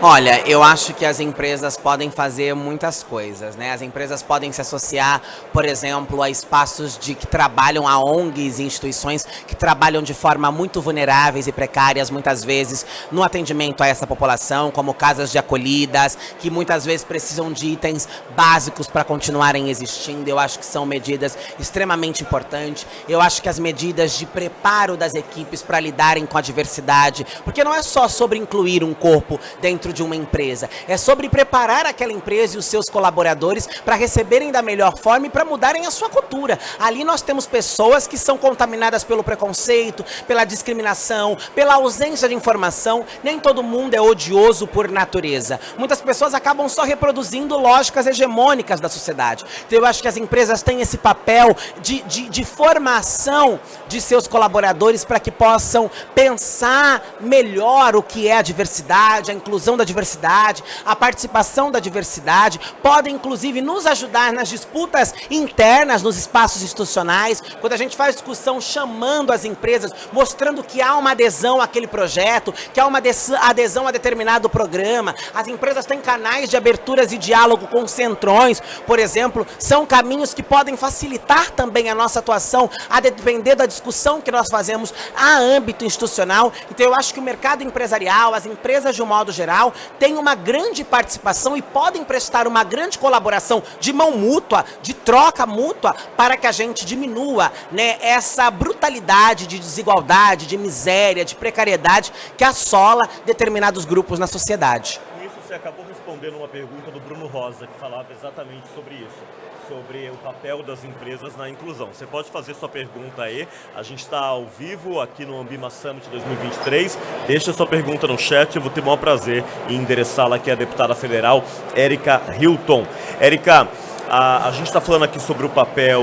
Olha, eu acho que as empresas podem fazer muitas coisas, né? As empresas podem se associar, por exemplo, a espaços que trabalham, a ONGs e instituições que trabalham de forma muito vulneráveis e precárias, muitas vezes, no atendimento a essa população, como casas de acolhidas, que muitas vezes precisam de itens básicos para continuarem existindo. Eu acho que são medidas extremamente importantes. Eu acho que as medidas de preparo das equipes para lidarem com a diversidade, porque não é só sobre incluir um corpo dentro de uma empresa, é sobre preparar aquela empresa e os seus colaboradores para receberem da melhor forma e para mudarem a sua cultura. Ali nós temos pessoas que são contaminadas pelo preconceito, pela discriminação, pela ausência de informação. Nem todo mundo é odioso por natureza. Muitas pessoas acabam só reproduzindo lógicas hegemônicas da sociedade. Então eu acho que as empresas têm esse papel de formação de seus colaboradores para que possam pensar melhor o que é a diversidade, a inclusão da diversidade, a participação da diversidade, podem inclusive nos ajudar nas disputas internas nos espaços institucionais, quando a gente faz discussão chamando as empresas, mostrando que há uma adesão àquele projeto, que há uma adesão a determinado programa. As empresas têm canais de aberturas e diálogo com centrões, por exemplo, são caminhos que podem facilitar também a nossa atuação, a depender da discussão que nós fazemos a âmbito institucional. Então eu acho que o mercado empresarial, as empresas de um modo geral, têm uma grande participação e podem prestar uma grande colaboração de mão mútua, de troca mútua, para que a gente diminua, né, essa brutalidade de desigualdade, de miséria, de precariedade que assola determinados grupos na sociedade. Com isso você acabou respondendo uma pergunta do Bruno Rosa, que falava exatamente sobre isso, sobre o papel das empresas na inclusão. Você pode fazer sua pergunta aí, a gente está ao vivo aqui no Ambima Summit 2023, deixa sua pergunta no chat, eu vou ter o maior prazer em endereçá-la aqui à deputada federal Erika Hilton. Erika, a gente está falando aqui sobre o papel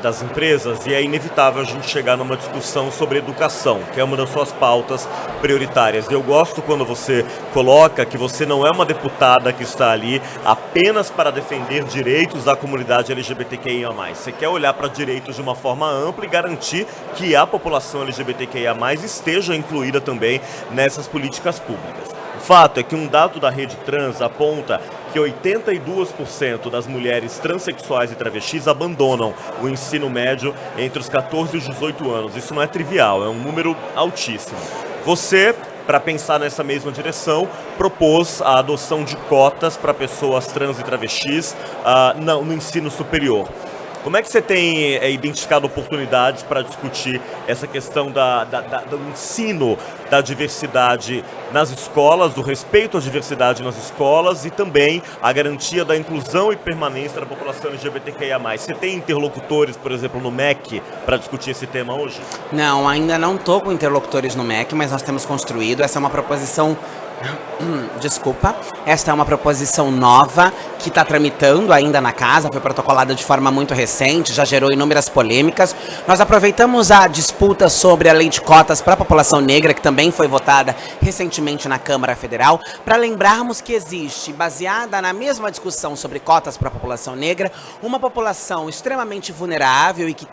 das empresas e é inevitável a gente chegar numa discussão sobre educação, que é uma das suas pautas prioritárias. Eu gosto quando você coloca que você não é uma deputada que está ali apenas para defender direitos da comunidade LGBTQIA+. Você quer olhar para direitos de uma forma ampla e garantir que a população LGBTQIA+, esteja incluída também nessas políticas públicas. O fato é que um dado da Rede Trans aponta que 82% das mulheres transexuais e travestis abandonam o ensino médio entre os 14 e os 18 anos. Isso não é trivial, é um número altíssimo. Você, para pensar nessa mesma direção, propôs a adoção de cotas para pessoas trans e travestis no ensino superior. Como é que você tem identificado oportunidades para discutir essa questão do ensino da diversidade nas escolas, do respeito à diversidade nas escolas e também a garantia da inclusão e permanência da população LGBTQIA+. Você tem interlocutores, por exemplo, no MEC, para discutir esse tema hoje? Não, ainda não estou com interlocutores no MEC, mas nós temos construído. Essa é uma proposição... Desculpa, esta é uma proposição nova que está tramitando ainda na casa, foi protocolada de forma muito recente, já gerou inúmeras polêmicas. Nós aproveitamos a disputa sobre a lei de cotas para a população negra, que também foi votada recentemente na Câmara Federal, para lembrarmos que existe, baseada na mesma discussão sobre cotas para a população negra, uma população extremamente vulnerável e que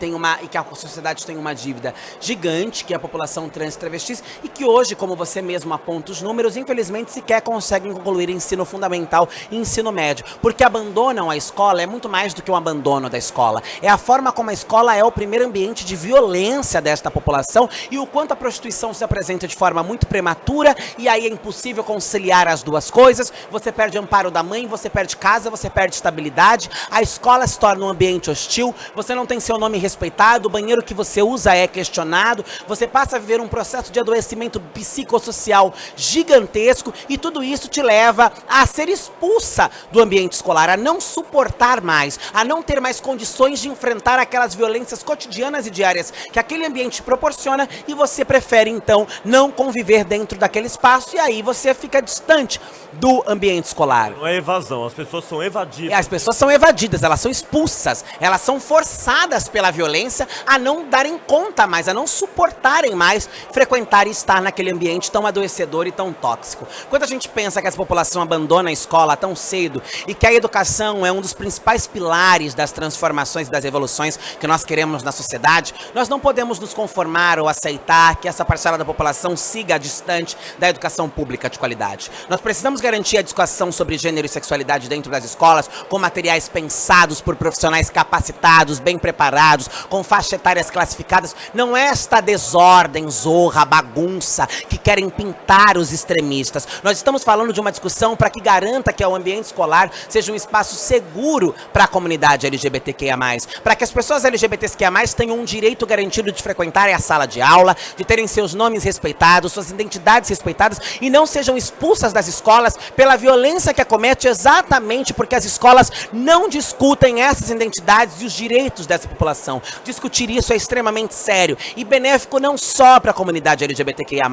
a sociedade tem uma dívida gigante, que é a população trans e travestis, e que hoje, como você mesmo aponta os números, infelizmente sequer conseguem concluir ensino fundamental e ensino médio, porque abandonam a escola. É muito mais do que um abandono da escola, é a forma como a escola é o primeiro ambiente de violência desta população e o quanto a prostituição se apresenta de forma muito prematura, e aí é impossível conciliar as duas coisas. Você perde amparo da mãe, você perde casa, você perde estabilidade, a escola se torna um ambiente hostil, você não tem seu nome respeitado, o banheiro que você usa é questionado, você passa a viver um processo de adoecimento psicossocial gigantesco, e tudo isso te leva a ser expulsa do ambiente escolar, a não suportar mais, a não ter mais condições de enfrentar aquelas violências cotidianas e diárias que aquele ambiente proporciona, e você prefere então não conviver dentro daquele espaço, e aí você fica distante do ambiente escolar. Não é evasão, as pessoas são evadidas. As pessoas são evadidas, elas são expulsas, elas são forçadas pela violência a não darem conta mais, a não suportarem mais frequentar e estar naquele ambiente tão adoecedor e tão tóxico. Quando a gente pensa que essa população abandona a escola tão cedo e que a educação é um dos principais pilares das transformações e das evoluções que nós queremos na sociedade, nós não podemos nos conformar ou aceitar que essa parcela da população siga distante da educação pública de qualidade. Nós precisamos garantir a educação sobre gênero e sexualidade dentro das escolas, com materiais pensados por profissionais capacitados, bem preparados, com faixas etárias classificadas. Não é esta desordem, zorra, bagunça que querem pintar os extremistas. Nós estamos falando de uma discussão para que garanta que o ambiente escolar seja um espaço seguro para a comunidade LGBTQIA+, para que as pessoas LGBTQIA+, tenham um direito garantido de frequentarem a sala de aula, de terem seus nomes respeitados, suas identidades respeitadas e não sejam expulsas das escolas pela violência que acomete exatamente porque as escolas não discutem essas identidades e os direitos dessa população. Discutir isso é extremamente sério e benéfico não só para a comunidade LGBTQIA+,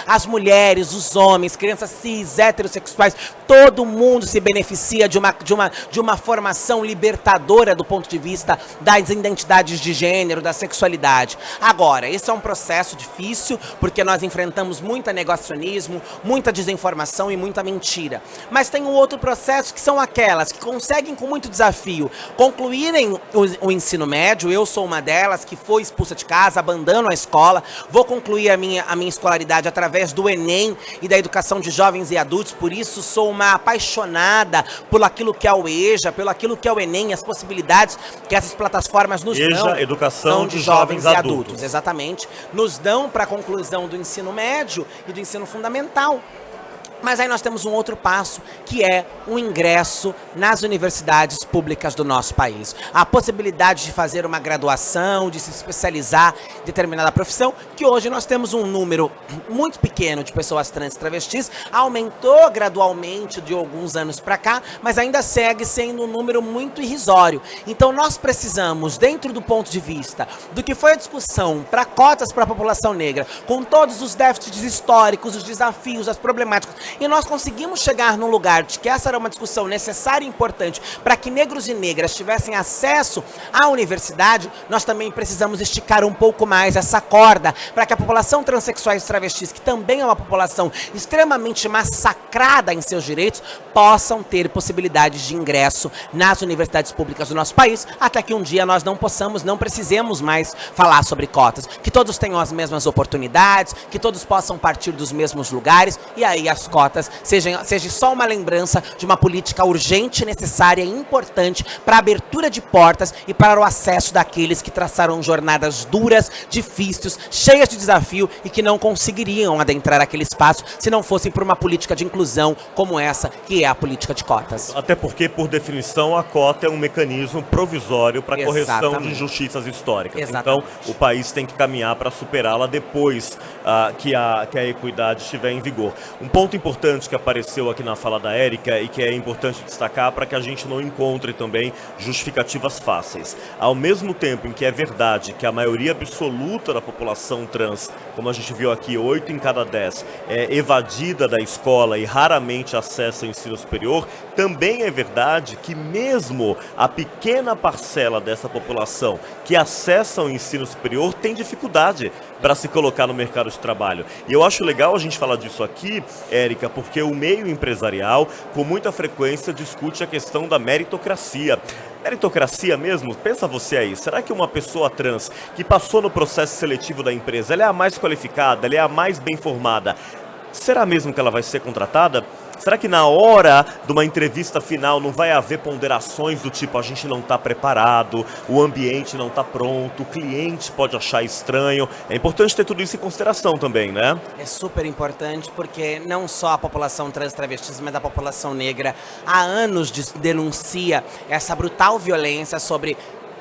as mulheres, os homens, crianças cis, heterossexuais, todo mundo se beneficia de uma formação libertadora do ponto de vista das identidades de gênero, da sexualidade. Agora, esse é um processo difícil, porque nós enfrentamos muito negacionismo, muita desinformação e muita mentira. Mas tem um outro processo que são aquelas que conseguem com muito desafio concluírem o ensino médio. Eu sou uma delas que foi expulsa de casa, abandono a escola, vou concluir a minha escolaridade através do Enem e da educação de jovens e adultos, por isso sou uma apaixonada por aquilo que é o EJA, pelo aquilo que é o Enem, as possibilidades que essas plataformas nos dão. EJA, Educação de Jovens e Adultos. Exatamente. Nos dão para a conclusão do ensino médio e do ensino fundamental. Mas aí nós temos um outro passo, que é o ingresso nas universidades públicas do nosso país. A possibilidade de fazer uma graduação, de se especializar em determinada profissão, que hoje nós temos um número muito pequeno de pessoas trans e travestis, aumentou gradualmente de alguns anos para cá, mas ainda segue sendo um número muito irrisório. Então nós precisamos, dentro do ponto de vista do que foi a discussão para cotas para a população negra, com todos os déficits históricos, os desafios, as problemáticas, e nós conseguimos chegar num lugar de que essa era uma discussão necessária e importante para que negros e negras tivessem acesso à universidade, nós também precisamos esticar um pouco mais essa corda para que a população transexuais e travestis, que também é uma população extremamente massacrada em seus direitos, possam ter possibilidades de ingresso nas universidades públicas do nosso país, até que um dia nós não precisemos mais falar sobre cotas, que todos tenham as mesmas oportunidades, que todos possam partir dos mesmos lugares, e aí as cotas seja só uma lembrança de uma política urgente, necessária e importante para a abertura de portas e para o acesso daqueles que traçaram jornadas duras, difíceis, cheias de desafio e que não conseguiriam adentrar aquele espaço se não fossem por uma política de inclusão como essa, que é a política de cotas. Até porque, por definição, a cota é um mecanismo provisório para correção de injustiças históricas. Exatamente. Então, o país tem que caminhar para superá-la depois que a equidade estiver em vigor. Um ponto importante que apareceu aqui na fala da Érica e que é importante destacar para que a gente não encontre também justificativas fáceis. Ao mesmo tempo em que é verdade que a maioria absoluta da população trans, como a gente viu aqui, 8 em cada 10, é evadida da escola e raramente acessa o ensino superior, também é verdade que mesmo a pequena parcela dessa população que acessa o ensino superior tem dificuldade para se colocar no mercado de trabalho. E eu acho legal a gente falar disso aqui, Érica, porque o meio empresarial, com muita frequência, discute a questão da meritocracia. Meritocracia mesmo? Pensa você aí, será que uma pessoa trans que passou no processo seletivo da empresa, ela é a mais qualificada, ela é a mais bem formada, será mesmo que ela vai ser contratada? Será que na hora de uma entrevista final não vai haver ponderações do tipo, a gente não está preparado, o ambiente não está pronto, o cliente pode achar estranho? É importante ter tudo isso em consideração também, né? É super importante porque não só a população trans travestis, mas a população negra há anos denuncia essa brutal violência sobre...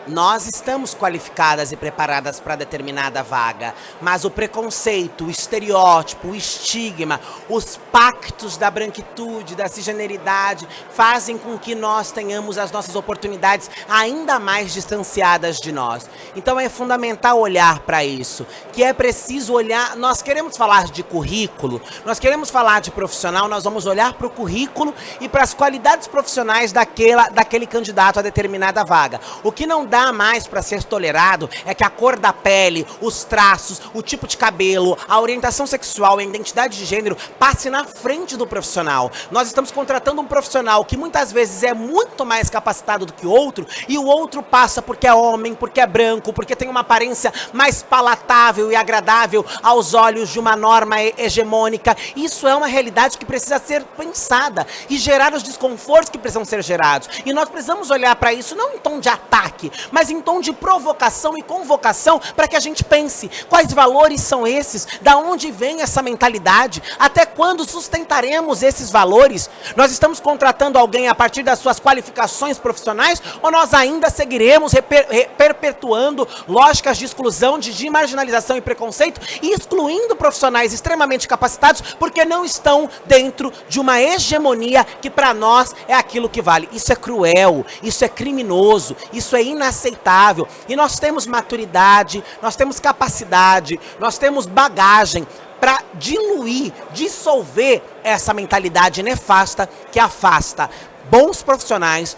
Nós estamos qualificadas e preparadas para determinada vaga, mas o preconceito, o estereótipo, o estigma, os pactos da branquitude, da cisgeneridade fazem com que nós tenhamos as nossas oportunidades ainda mais distanciadas de nós. Então é fundamental olhar para isso, que é preciso olhar, nós queremos falar de currículo, nós queremos falar de profissional, nós vamos olhar para o currículo e para as qualidades profissionais daquele candidato a determinada vaga. O que não dá dá mais para ser tolerado é que a cor da pele, os traços, o tipo de cabelo, a orientação sexual, a identidade de gênero passe na frente do profissional. Nós estamos contratando um profissional que muitas vezes é muito mais capacitado do que o outro, e o outro passa porque é homem, porque é branco, porque tem uma aparência mais palatável e agradável aos olhos de uma norma hegemônica. Isso é uma realidade que precisa ser pensada e gerar os desconfortos que precisam ser gerados. E nós precisamos olhar para isso não em tom de ataque, mas em tom de provocação e convocação para que a gente pense quais valores são esses, da onde vem essa mentalidade, até quando sustentaremos esses valores. Nós estamos contratando alguém a partir das suas qualificações profissionais ou nós ainda seguiremos perpetuando lógicas de exclusão, de marginalização e preconceito e excluindo profissionais extremamente capacitados porque não estão dentro de uma hegemonia que para nós é aquilo que vale. Isso é cruel, isso é criminoso, isso é inaceitável. E nós temos maturidade, nós temos capacidade, nós temos bagagem para diluir, dissolver essa mentalidade nefasta que afasta bons profissionais,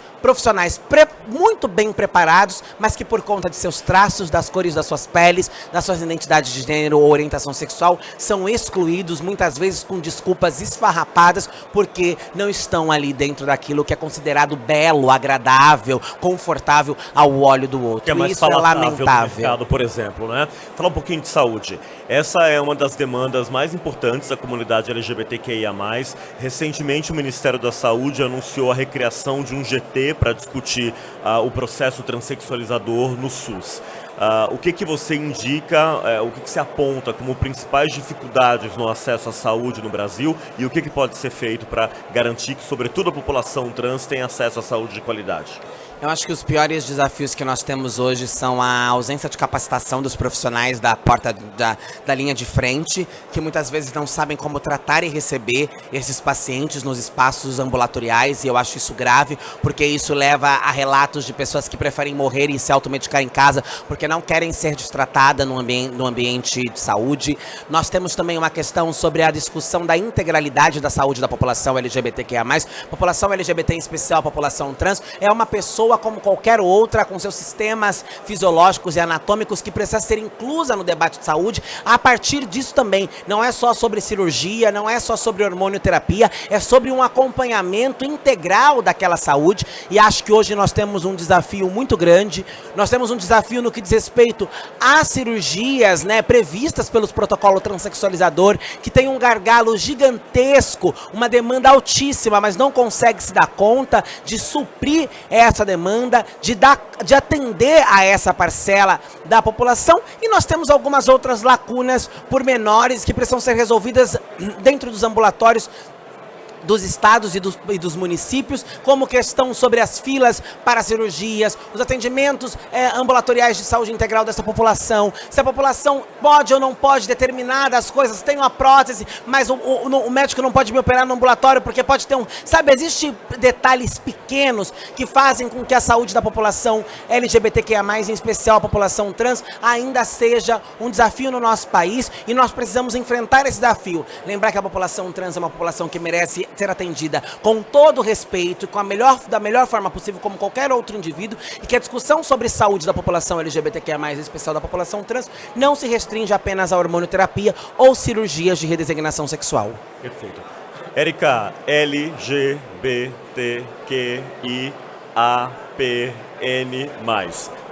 muito bem preparados, mas que por conta de seus traços, das cores das suas peles, das suas identidades de gênero ou orientação sexual, são excluídos, muitas vezes com desculpas esfarrapadas, porque não estão ali dentro daquilo que é considerado belo, agradável, confortável ao olho do outro. Que é mais isso é lamentável. Mercado, por exemplo, né? Falar um pouquinho de saúde. Essa é uma das demandas mais importantes da comunidade LGBTQIA+. Recentemente, o Ministério da Saúde anunciou a recriação de um GT para discutir o processo transexualizador no SUS. O que você indica, o que você aponta como principais dificuldades no acesso à saúde no Brasil e o que pode ser feito para garantir que, sobretudo, a população trans tenha acesso à saúde de qualidade? Eu acho que os piores desafios que nós temos hoje são a ausência de capacitação dos profissionais da porta da linha de frente, que muitas vezes não sabem como tratar e receber esses pacientes nos espaços ambulatoriais, e eu acho isso grave, porque isso leva a relatos de pessoas que preferem morrer e se automedicar em casa, porque não querem ser destratadas no ambiente de saúde. Nós temos também uma questão sobre a discussão da integralidade da saúde da população LGBTQIA+. População LGBT, em especial a população trans, é uma pessoa como qualquer outra, com seus sistemas fisiológicos e anatômicos, que precisa ser inclusa no debate de saúde. A partir disso também, não é só sobre cirurgia, não é só sobre hormonioterapia, é sobre um acompanhamento integral daquela saúde, e acho que hoje nós temos um desafio muito grande. Nós temos um desafio no que diz respeito às cirurgias, né, previstas pelos protocolos transexualizador, que tem um gargalo gigantesco, uma demanda altíssima, mas não consegue se dar conta de suprir essa demanda, de atender a essa parcela da população. E nós temos algumas outras lacunas pormenores que precisam ser resolvidas dentro dos ambulatórios dos estados e dos municípios, como questão sobre as filas para cirurgias, os atendimentos ambulatoriais de saúde integral dessa população, se a população pode ou não pode determinadas coisas. Tem uma prótese, mas o médico não pode me operar no ambulatório porque pode ter sabe, existem detalhes pequenos que fazem com que a saúde da população LGBTQIA+, em especial a população trans, ainda seja um desafio no nosso país, e nós precisamos enfrentar esse desafio. Lembrar que a população trans é uma população que merece ser atendida com todo o respeito, da melhor forma possível, como qualquer outro indivíduo, e que a discussão sobre saúde da população LGBTQIA+, em especial da população trans, não se restringe apenas à hormonioterapia ou cirurgias de redesignação sexual. Perfeito. Érica, LGBTQIAPN+.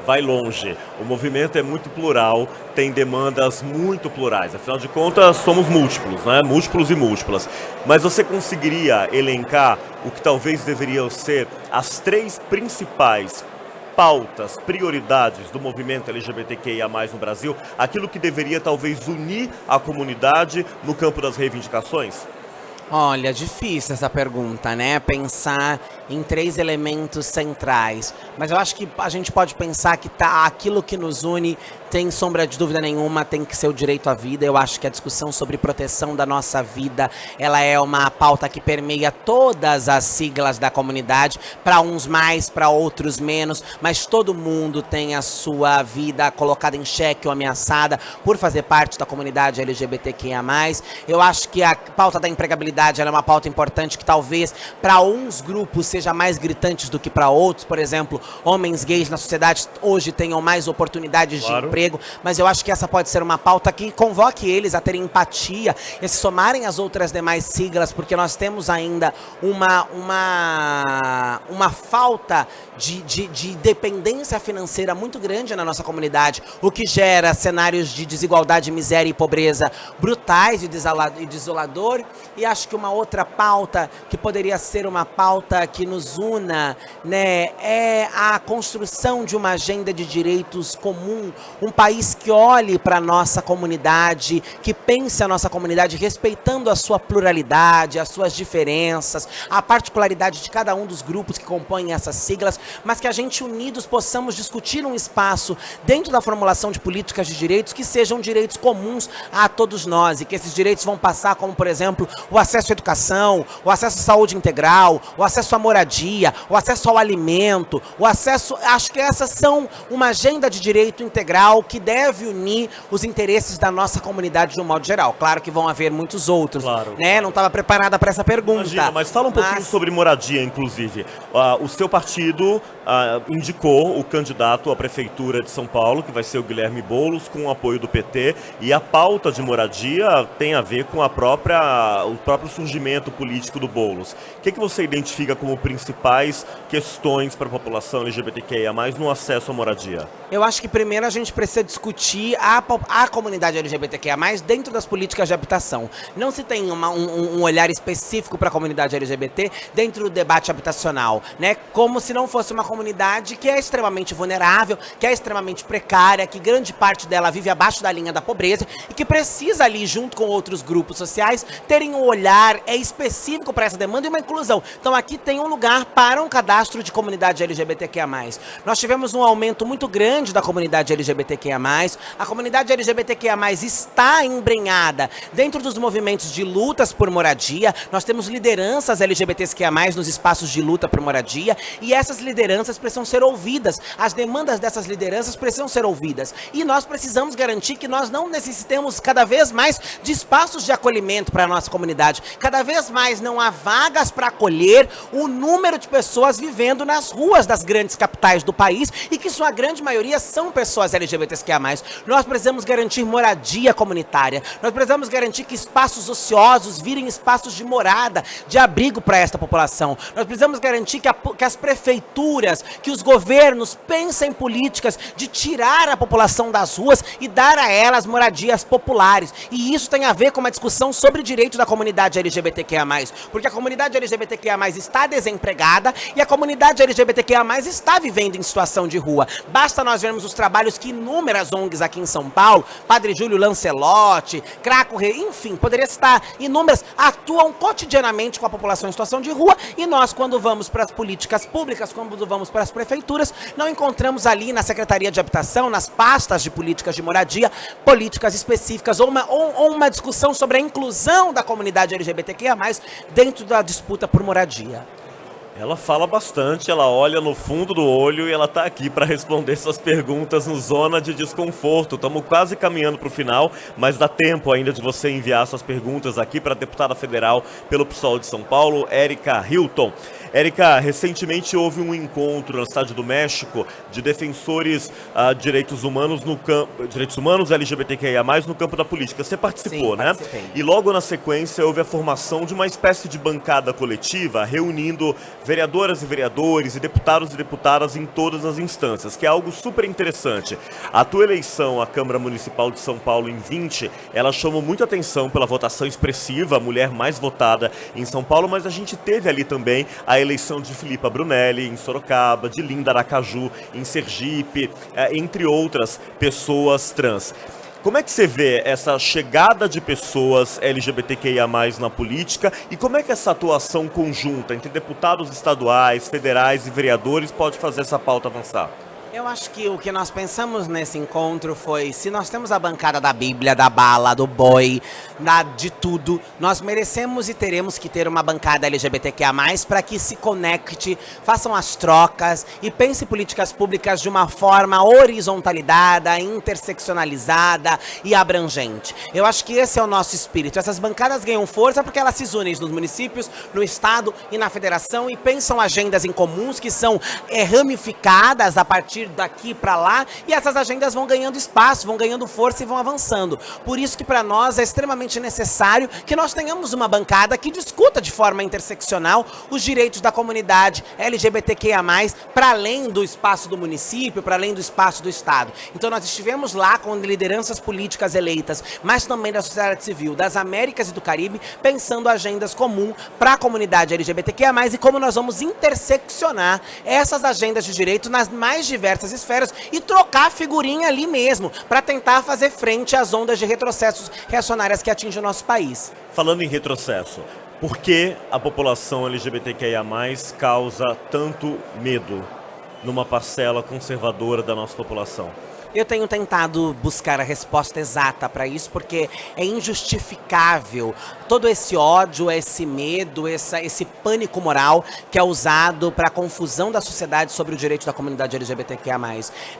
Vai longe. O movimento é muito plural, tem demandas muito plurais. Afinal de contas, somos múltiplos, né? Múltiplos e múltiplas. Mas você conseguiria elencar o que talvez deveriam ser as 3 principais pautas, prioridades do movimento LGBTQIA+, no Brasil? Aquilo que deveria talvez unir a comunidade no campo das reivindicações? Olha, difícil essa pergunta, né? Pensar em 3 elementos centrais. Mas eu acho que a gente pode pensar que aquilo que nos une, tem sombra de dúvida nenhuma, tem que ser o direito à vida. Eu acho que a discussão sobre proteção da nossa vida, ela é uma pauta que permeia todas as siglas da comunidade, para uns mais, para outros menos, mas todo mundo tem a sua vida colocada em xeque ou ameaçada por fazer parte da comunidade LGBTQIA+. Eu acho que a pauta da empregabilidade comunidade ela é uma pauta importante que talvez para uns grupos seja mais gritante do que para outros. Por exemplo, homens gays na sociedade hoje tenham mais oportunidades de emprego, mas eu acho que essa pode ser uma pauta que convoque eles a terem empatia e se somarem às outras demais siglas, porque nós temos ainda uma falta de dependência financeira muito grande na nossa comunidade, o que gera cenários de desigualdade, miséria e pobreza brutais e desolador. E acho que uma outra pauta que poderia ser uma pauta que nos una, né, é a construção de uma agenda de direitos comum, um país que olhe para a nossa comunidade, que pense a nossa comunidade respeitando a sua pluralidade, as suas diferenças, a particularidade de cada um dos grupos que compõem essas siglas, mas que a gente unidos possamos discutir um espaço dentro da formulação de políticas de direitos que sejam direitos comuns a todos nós e que esses direitos vão passar como, por exemplo, o acesso à educação, o acesso à saúde integral, o acesso à moradia, o acesso ao alimento, o acesso... Acho que essas são uma agenda de direito integral que deve unir os interesses da nossa comunidade de um modo geral. Claro que vão haver muitos outros, né? Não estava preparada para essa pergunta. Imagina, mas fala um pouquinho sobre moradia, inclusive. O seu partido indicou o candidato à prefeitura de São Paulo, que vai ser o Guilherme Boulos, com o apoio do PT, e a pauta de moradia tem a ver com o próprio surgimento político do Boulos. O que você identifica como principais questões para a população LGBTQIA+, no acesso à moradia? Eu acho que primeiro a gente precisa discutir a comunidade LGBTQIA+, dentro das políticas de habitação. Não se tem um olhar específico para a comunidade LGBT dentro do debate habitacional, né? Como se não fosse uma comunidade que é extremamente vulnerável, que é extremamente precária, que grande parte dela vive abaixo da linha da pobreza e que precisa ali, junto com outros grupos sociais, terem um olhar específico para essa demanda e uma inclusão. Então aqui tem um lugar para um cadastro de comunidade LGBTQIA+. Nós tivemos um aumento muito grande da comunidade LGBTQIA+. A comunidade LGBTQIA+, está embrenhada dentro dos movimentos de lutas por moradia. Nós temos lideranças LGBTQIA+, nos espaços de luta por moradia, e essas lideranças precisam ser ouvidas. As demandas dessas lideranças precisam ser ouvidas. E nós precisamos garantir que nós não necessitemos cada vez mais de espaços de acolhimento para a nossa comunidade. Cada vez mais não há vagas para acolher o número de pessoas vivendo nas ruas das grandes capitais do país e que sua grande maioria são pessoas LGBTQIA+. Nós precisamos garantir moradia comunitária. Nós precisamos garantir que espaços ociosos virem espaços de morada, de abrigo para esta população. Nós precisamos garantir que as prefeituras, que os governos pensem em políticas de tirar a população das ruas e dar a elas moradias populares. E isso tem a ver com uma discussão sobre direito da comunidade LGBTQIA+, porque a comunidade LGBTQIA+, está desempregada e a comunidade LGBTQIA+, está vivendo em situação de rua. Basta nós vermos os trabalhos que inúmeras ONGs aqui em São Paulo, Padre Júlio Lancelotti, Craco, enfim, poderia citar inúmeras, atuam cotidianamente com a população em situação de rua, e nós, quando vamos para as políticas públicas, quando vamos para as prefeituras, não encontramos ali na Secretaria de Habitação, nas pastas de políticas de moradia, políticas específicas ou uma discussão sobre a inclusão da comunidade LGBTQIA+, dentro da disputa por moradia. Ela fala bastante, ela olha no fundo do olho e ela está aqui para responder suas perguntas no Zona de Desconforto. Estamos quase caminhando para o final, mas dá tempo ainda de você enviar suas perguntas aqui para a deputada federal pelo PSOL de São Paulo, Érica Hilton. Érica, recentemente houve um encontro na Cidade do México de defensores de direitos humanos LGBTQIA+, no campo da política. Você participou, Sim, né? Participei. E logo na sequência houve a formação de uma espécie de bancada coletiva, reunindo vereadoras e vereadores e deputados e deputadas em todas as instâncias, que é algo super interessante. A tua eleição à Câmara Municipal de São Paulo em 20, ela chamou muita atenção pela votação expressiva, a mulher mais votada em São Paulo, mas a gente teve ali também a eleição de Filipa Brunelli em Sorocaba, de Linda Aracaju em Sergipe, entre outras pessoas trans. Como é que você vê essa chegada de pessoas LGBTQIA+, na política, e como é que essa atuação conjunta entre deputados estaduais, federais e vereadores pode fazer essa pauta avançar? Eu acho que o que nós pensamos nesse encontro foi, se nós temos a bancada da Bíblia, da bala, do boi, de tudo, nós merecemos e teremos que ter uma bancada LGBTQIA+, para que se conecte, façam as trocas e pense políticas públicas de uma forma horizontalizada, interseccionalizada e abrangente. Eu acho que esse é o nosso espírito. Essas bancadas ganham força porque elas se unem nos municípios, no estado e na federação e pensam agendas em comuns que são ramificadas a partir daqui para lá, e essas agendas vão ganhando espaço, vão ganhando força e vão avançando. Por isso que para nós é extremamente necessário que nós tenhamos uma bancada que discuta de forma interseccional os direitos da comunidade LGBTQIA+, para além do espaço do município, para além do espaço do estado. Então nós estivemos lá com lideranças políticas eleitas, mas também da sociedade civil, das Américas e do Caribe, pensando agendas comuns para a comunidade LGBTQIA+, e como nós vamos interseccionar essas agendas de direito nas mais diversas esferas e trocar figurinha ali mesmo, para tentar fazer frente às ondas de retrocessos reacionárias que atingem o nosso país. Falando em retrocesso, por que a população LGBTQIA+, causa tanto medo numa parcela conservadora da nossa população? Eu tenho tentado buscar a resposta exata para isso, porque é injustificável todo esse ódio, esse medo, esse pânico moral que é usado para a confusão da sociedade sobre o direito da comunidade LGBTQIA+.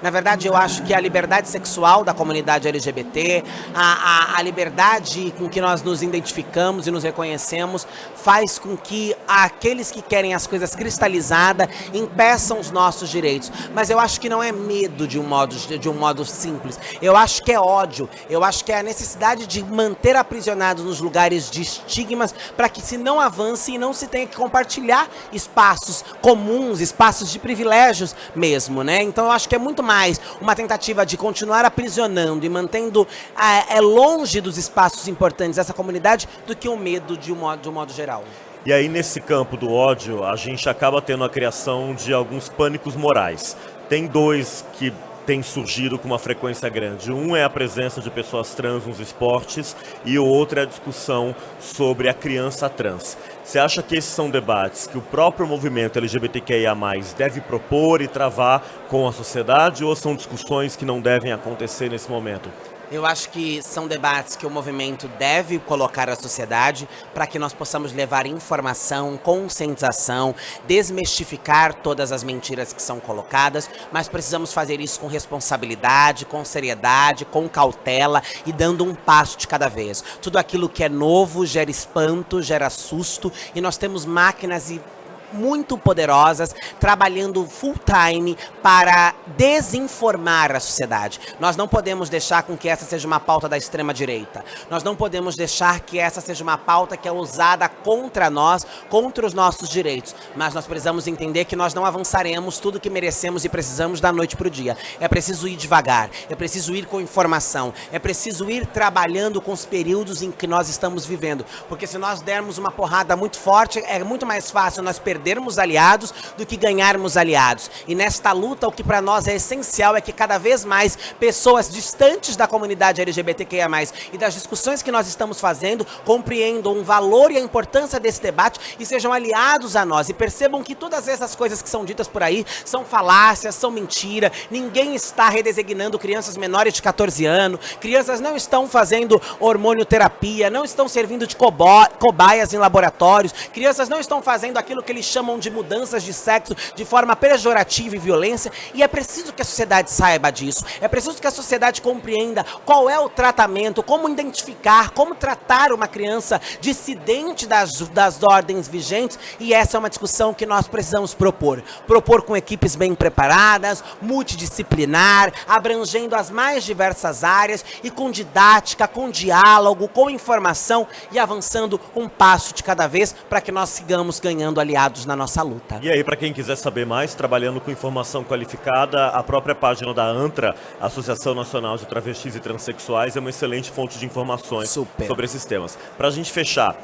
Na verdade, eu acho que a liberdade sexual da comunidade LGBT, a liberdade com que nós nos identificamos e nos reconhecemos, faz com que aqueles que querem as coisas cristalizadas impeçam os nossos direitos. Mas eu acho que não é medo de um modo simples. Eu acho que é ódio. Eu acho que é a necessidade de manter aprisionados nos lugares de estigmas para que se não avance e não se tenha que compartilhar espaços comuns, espaços de privilégios mesmo, né? Então eu acho que é muito mais uma tentativa de continuar aprisionando e mantendo longe dos espaços importantes dessa comunidade do que o medo de um modo geral. E aí, nesse campo do ódio, a gente acaba tendo a criação de alguns pânicos morais. Tem dois que têm surgido com uma frequência grande. Um é a presença de pessoas trans nos esportes e o outro é a discussão sobre a criança trans. Você acha que esses são debates que o próprio movimento LGBTQIA+, deve propor e travar com a sociedade, ou são discussões que não devem acontecer nesse momento? Eu acho que são debates que o movimento deve colocar à sociedade para que nós possamos levar informação, conscientização, desmistificar todas as mentiras que são colocadas, mas precisamos fazer isso com responsabilidade, com seriedade, com cautela e dando um passo de cada vez. Tudo aquilo que é novo gera espanto, gera susto, e nós temos máquinas muito poderosas, trabalhando full time para desinformar a sociedade. Nós não podemos deixar com que essa seja uma pauta da extrema direita. Nós não podemos deixar que essa seja uma pauta que é usada contra nós, contra os nossos direitos. Mas nós precisamos entender que nós não avançaremos tudo que merecemos e precisamos da noite para o dia. É preciso ir devagar, é preciso ir com informação, é preciso ir trabalhando com os períodos em que nós estamos vivendo. Porque se nós dermos uma porrada muito forte, é muito mais fácil nós perdermos aliados do que ganharmos aliados. E nesta luta, o que para nós é essencial é que cada vez mais pessoas distantes da comunidade LGBTQIA+, e das discussões que nós estamos fazendo, compreendam o valor e a importância desse debate e sejam aliados a nós. E percebam que todas essas coisas que são ditas por aí são falácias, são mentira. Ninguém está redesignando crianças menores de 14 anos. Crianças não estão fazendo hormonioterapia, não estão servindo de cobaias em laboratórios. Crianças não estão fazendo aquilo que eles chamam de mudanças de sexo de forma pejorativa e violência, e é preciso que a sociedade saiba disso, é preciso que a sociedade compreenda qual é o tratamento, como identificar, como tratar uma criança dissidente das ordens vigentes, e essa é uma discussão que nós precisamos propor com equipes bem preparadas, multidisciplinar, abrangendo as mais diversas áreas e com didática, com diálogo, com informação e avançando um passo de cada vez para que nós sigamos ganhando aliados na nossa luta. E aí, para quem quiser saber mais, trabalhando com informação qualificada, a própria página da ANTRA, Associação Nacional de Travestis e Transsexuais, é uma excelente fonte de informações sobre esses temas. Para a gente fechar,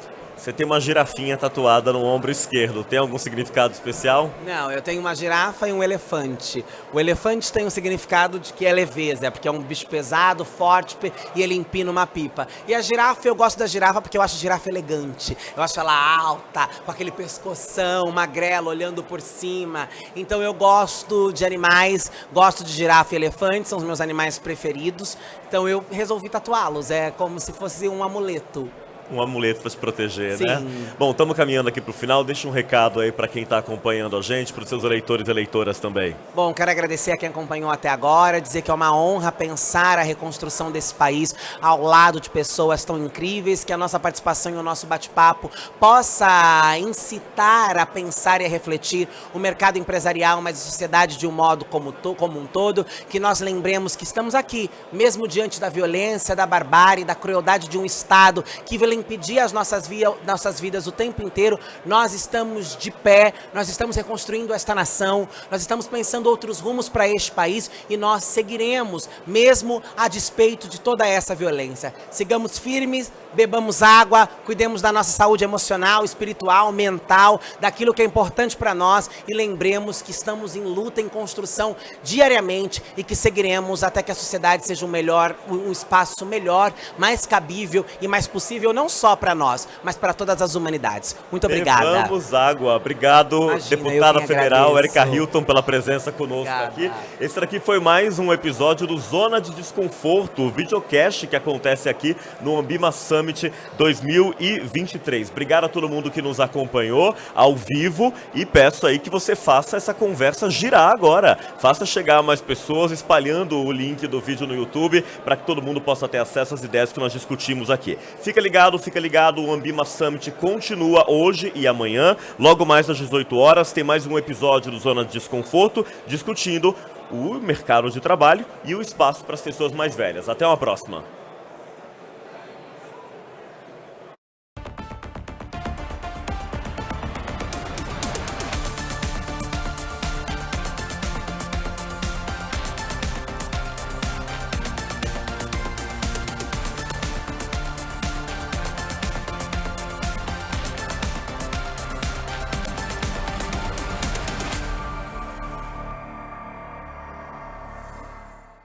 Você tem uma girafinha tatuada no ombro esquerdo. Tem algum significado especial? Não, eu tenho uma girafa e um elefante. O elefante tem um significado de que é leveza, porque é um bicho pesado, forte e ele empina uma pipa. E a girafa, eu gosto da girafa porque eu acho a girafa elegante. Eu acho ela alta, com aquele pescoção, magrelo, olhando por cima. Então eu gosto de animais, gosto de girafa e elefante, são os meus animais preferidos. Então eu resolvi tatuá-los, é como se fosse um amuleto. Um amuleto para se proteger, Sim. né? Bom, estamos caminhando aqui para o final. Deixa um recado aí para quem está acompanhando a gente, para os seus eleitores e eleitoras também. Bom, quero agradecer a quem acompanhou até agora, dizer que é uma honra pensar a reconstrução desse país ao lado de pessoas tão incríveis, que a nossa participação e o nosso bate-papo possa incitar a pensar e a refletir o mercado empresarial, mas a sociedade de um modo como um todo, que nós lembremos que estamos aqui, mesmo diante da violência, da barbárie, da crueldade de um Estado que vai impedir as nossas vidas o tempo inteiro. Nós estamos de pé, nós estamos reconstruindo esta nação, nós estamos pensando outros rumos para este país e nós seguiremos, mesmo a despeito de toda essa violência. Sigamos firmes, bebamos água, cuidemos da nossa saúde emocional, espiritual, mental, daquilo que é importante para nós e lembremos que estamos em luta, em construção diariamente e que seguiremos até que a sociedade seja um espaço melhor, mais cabível e mais possível, não só para nós, mas para todas as humanidades. Muito obrigada. Bebamos água. Obrigado, Imagina, deputada federal agradeço. Erika Hilton, pela presença conosco Obrigada. aqui. Esse daqui foi mais um episódio do Zona de Desconforto, o videocast que acontece aqui no Ambima Summit 2023. Obrigado a todo mundo que nos acompanhou ao vivo e peço aí que você faça essa conversa girar agora. Faça chegar a mais pessoas espalhando o link do vídeo no YouTube para que todo mundo possa ter acesso às ideias que nós discutimos aqui. Fica ligado, o Ambima Summit continua hoje e amanhã. Logo mais às 18 horas tem mais um episódio do Zona de Desconforto, discutindo o mercado de trabalho e o espaço para as pessoas mais velhas. Até uma próxima.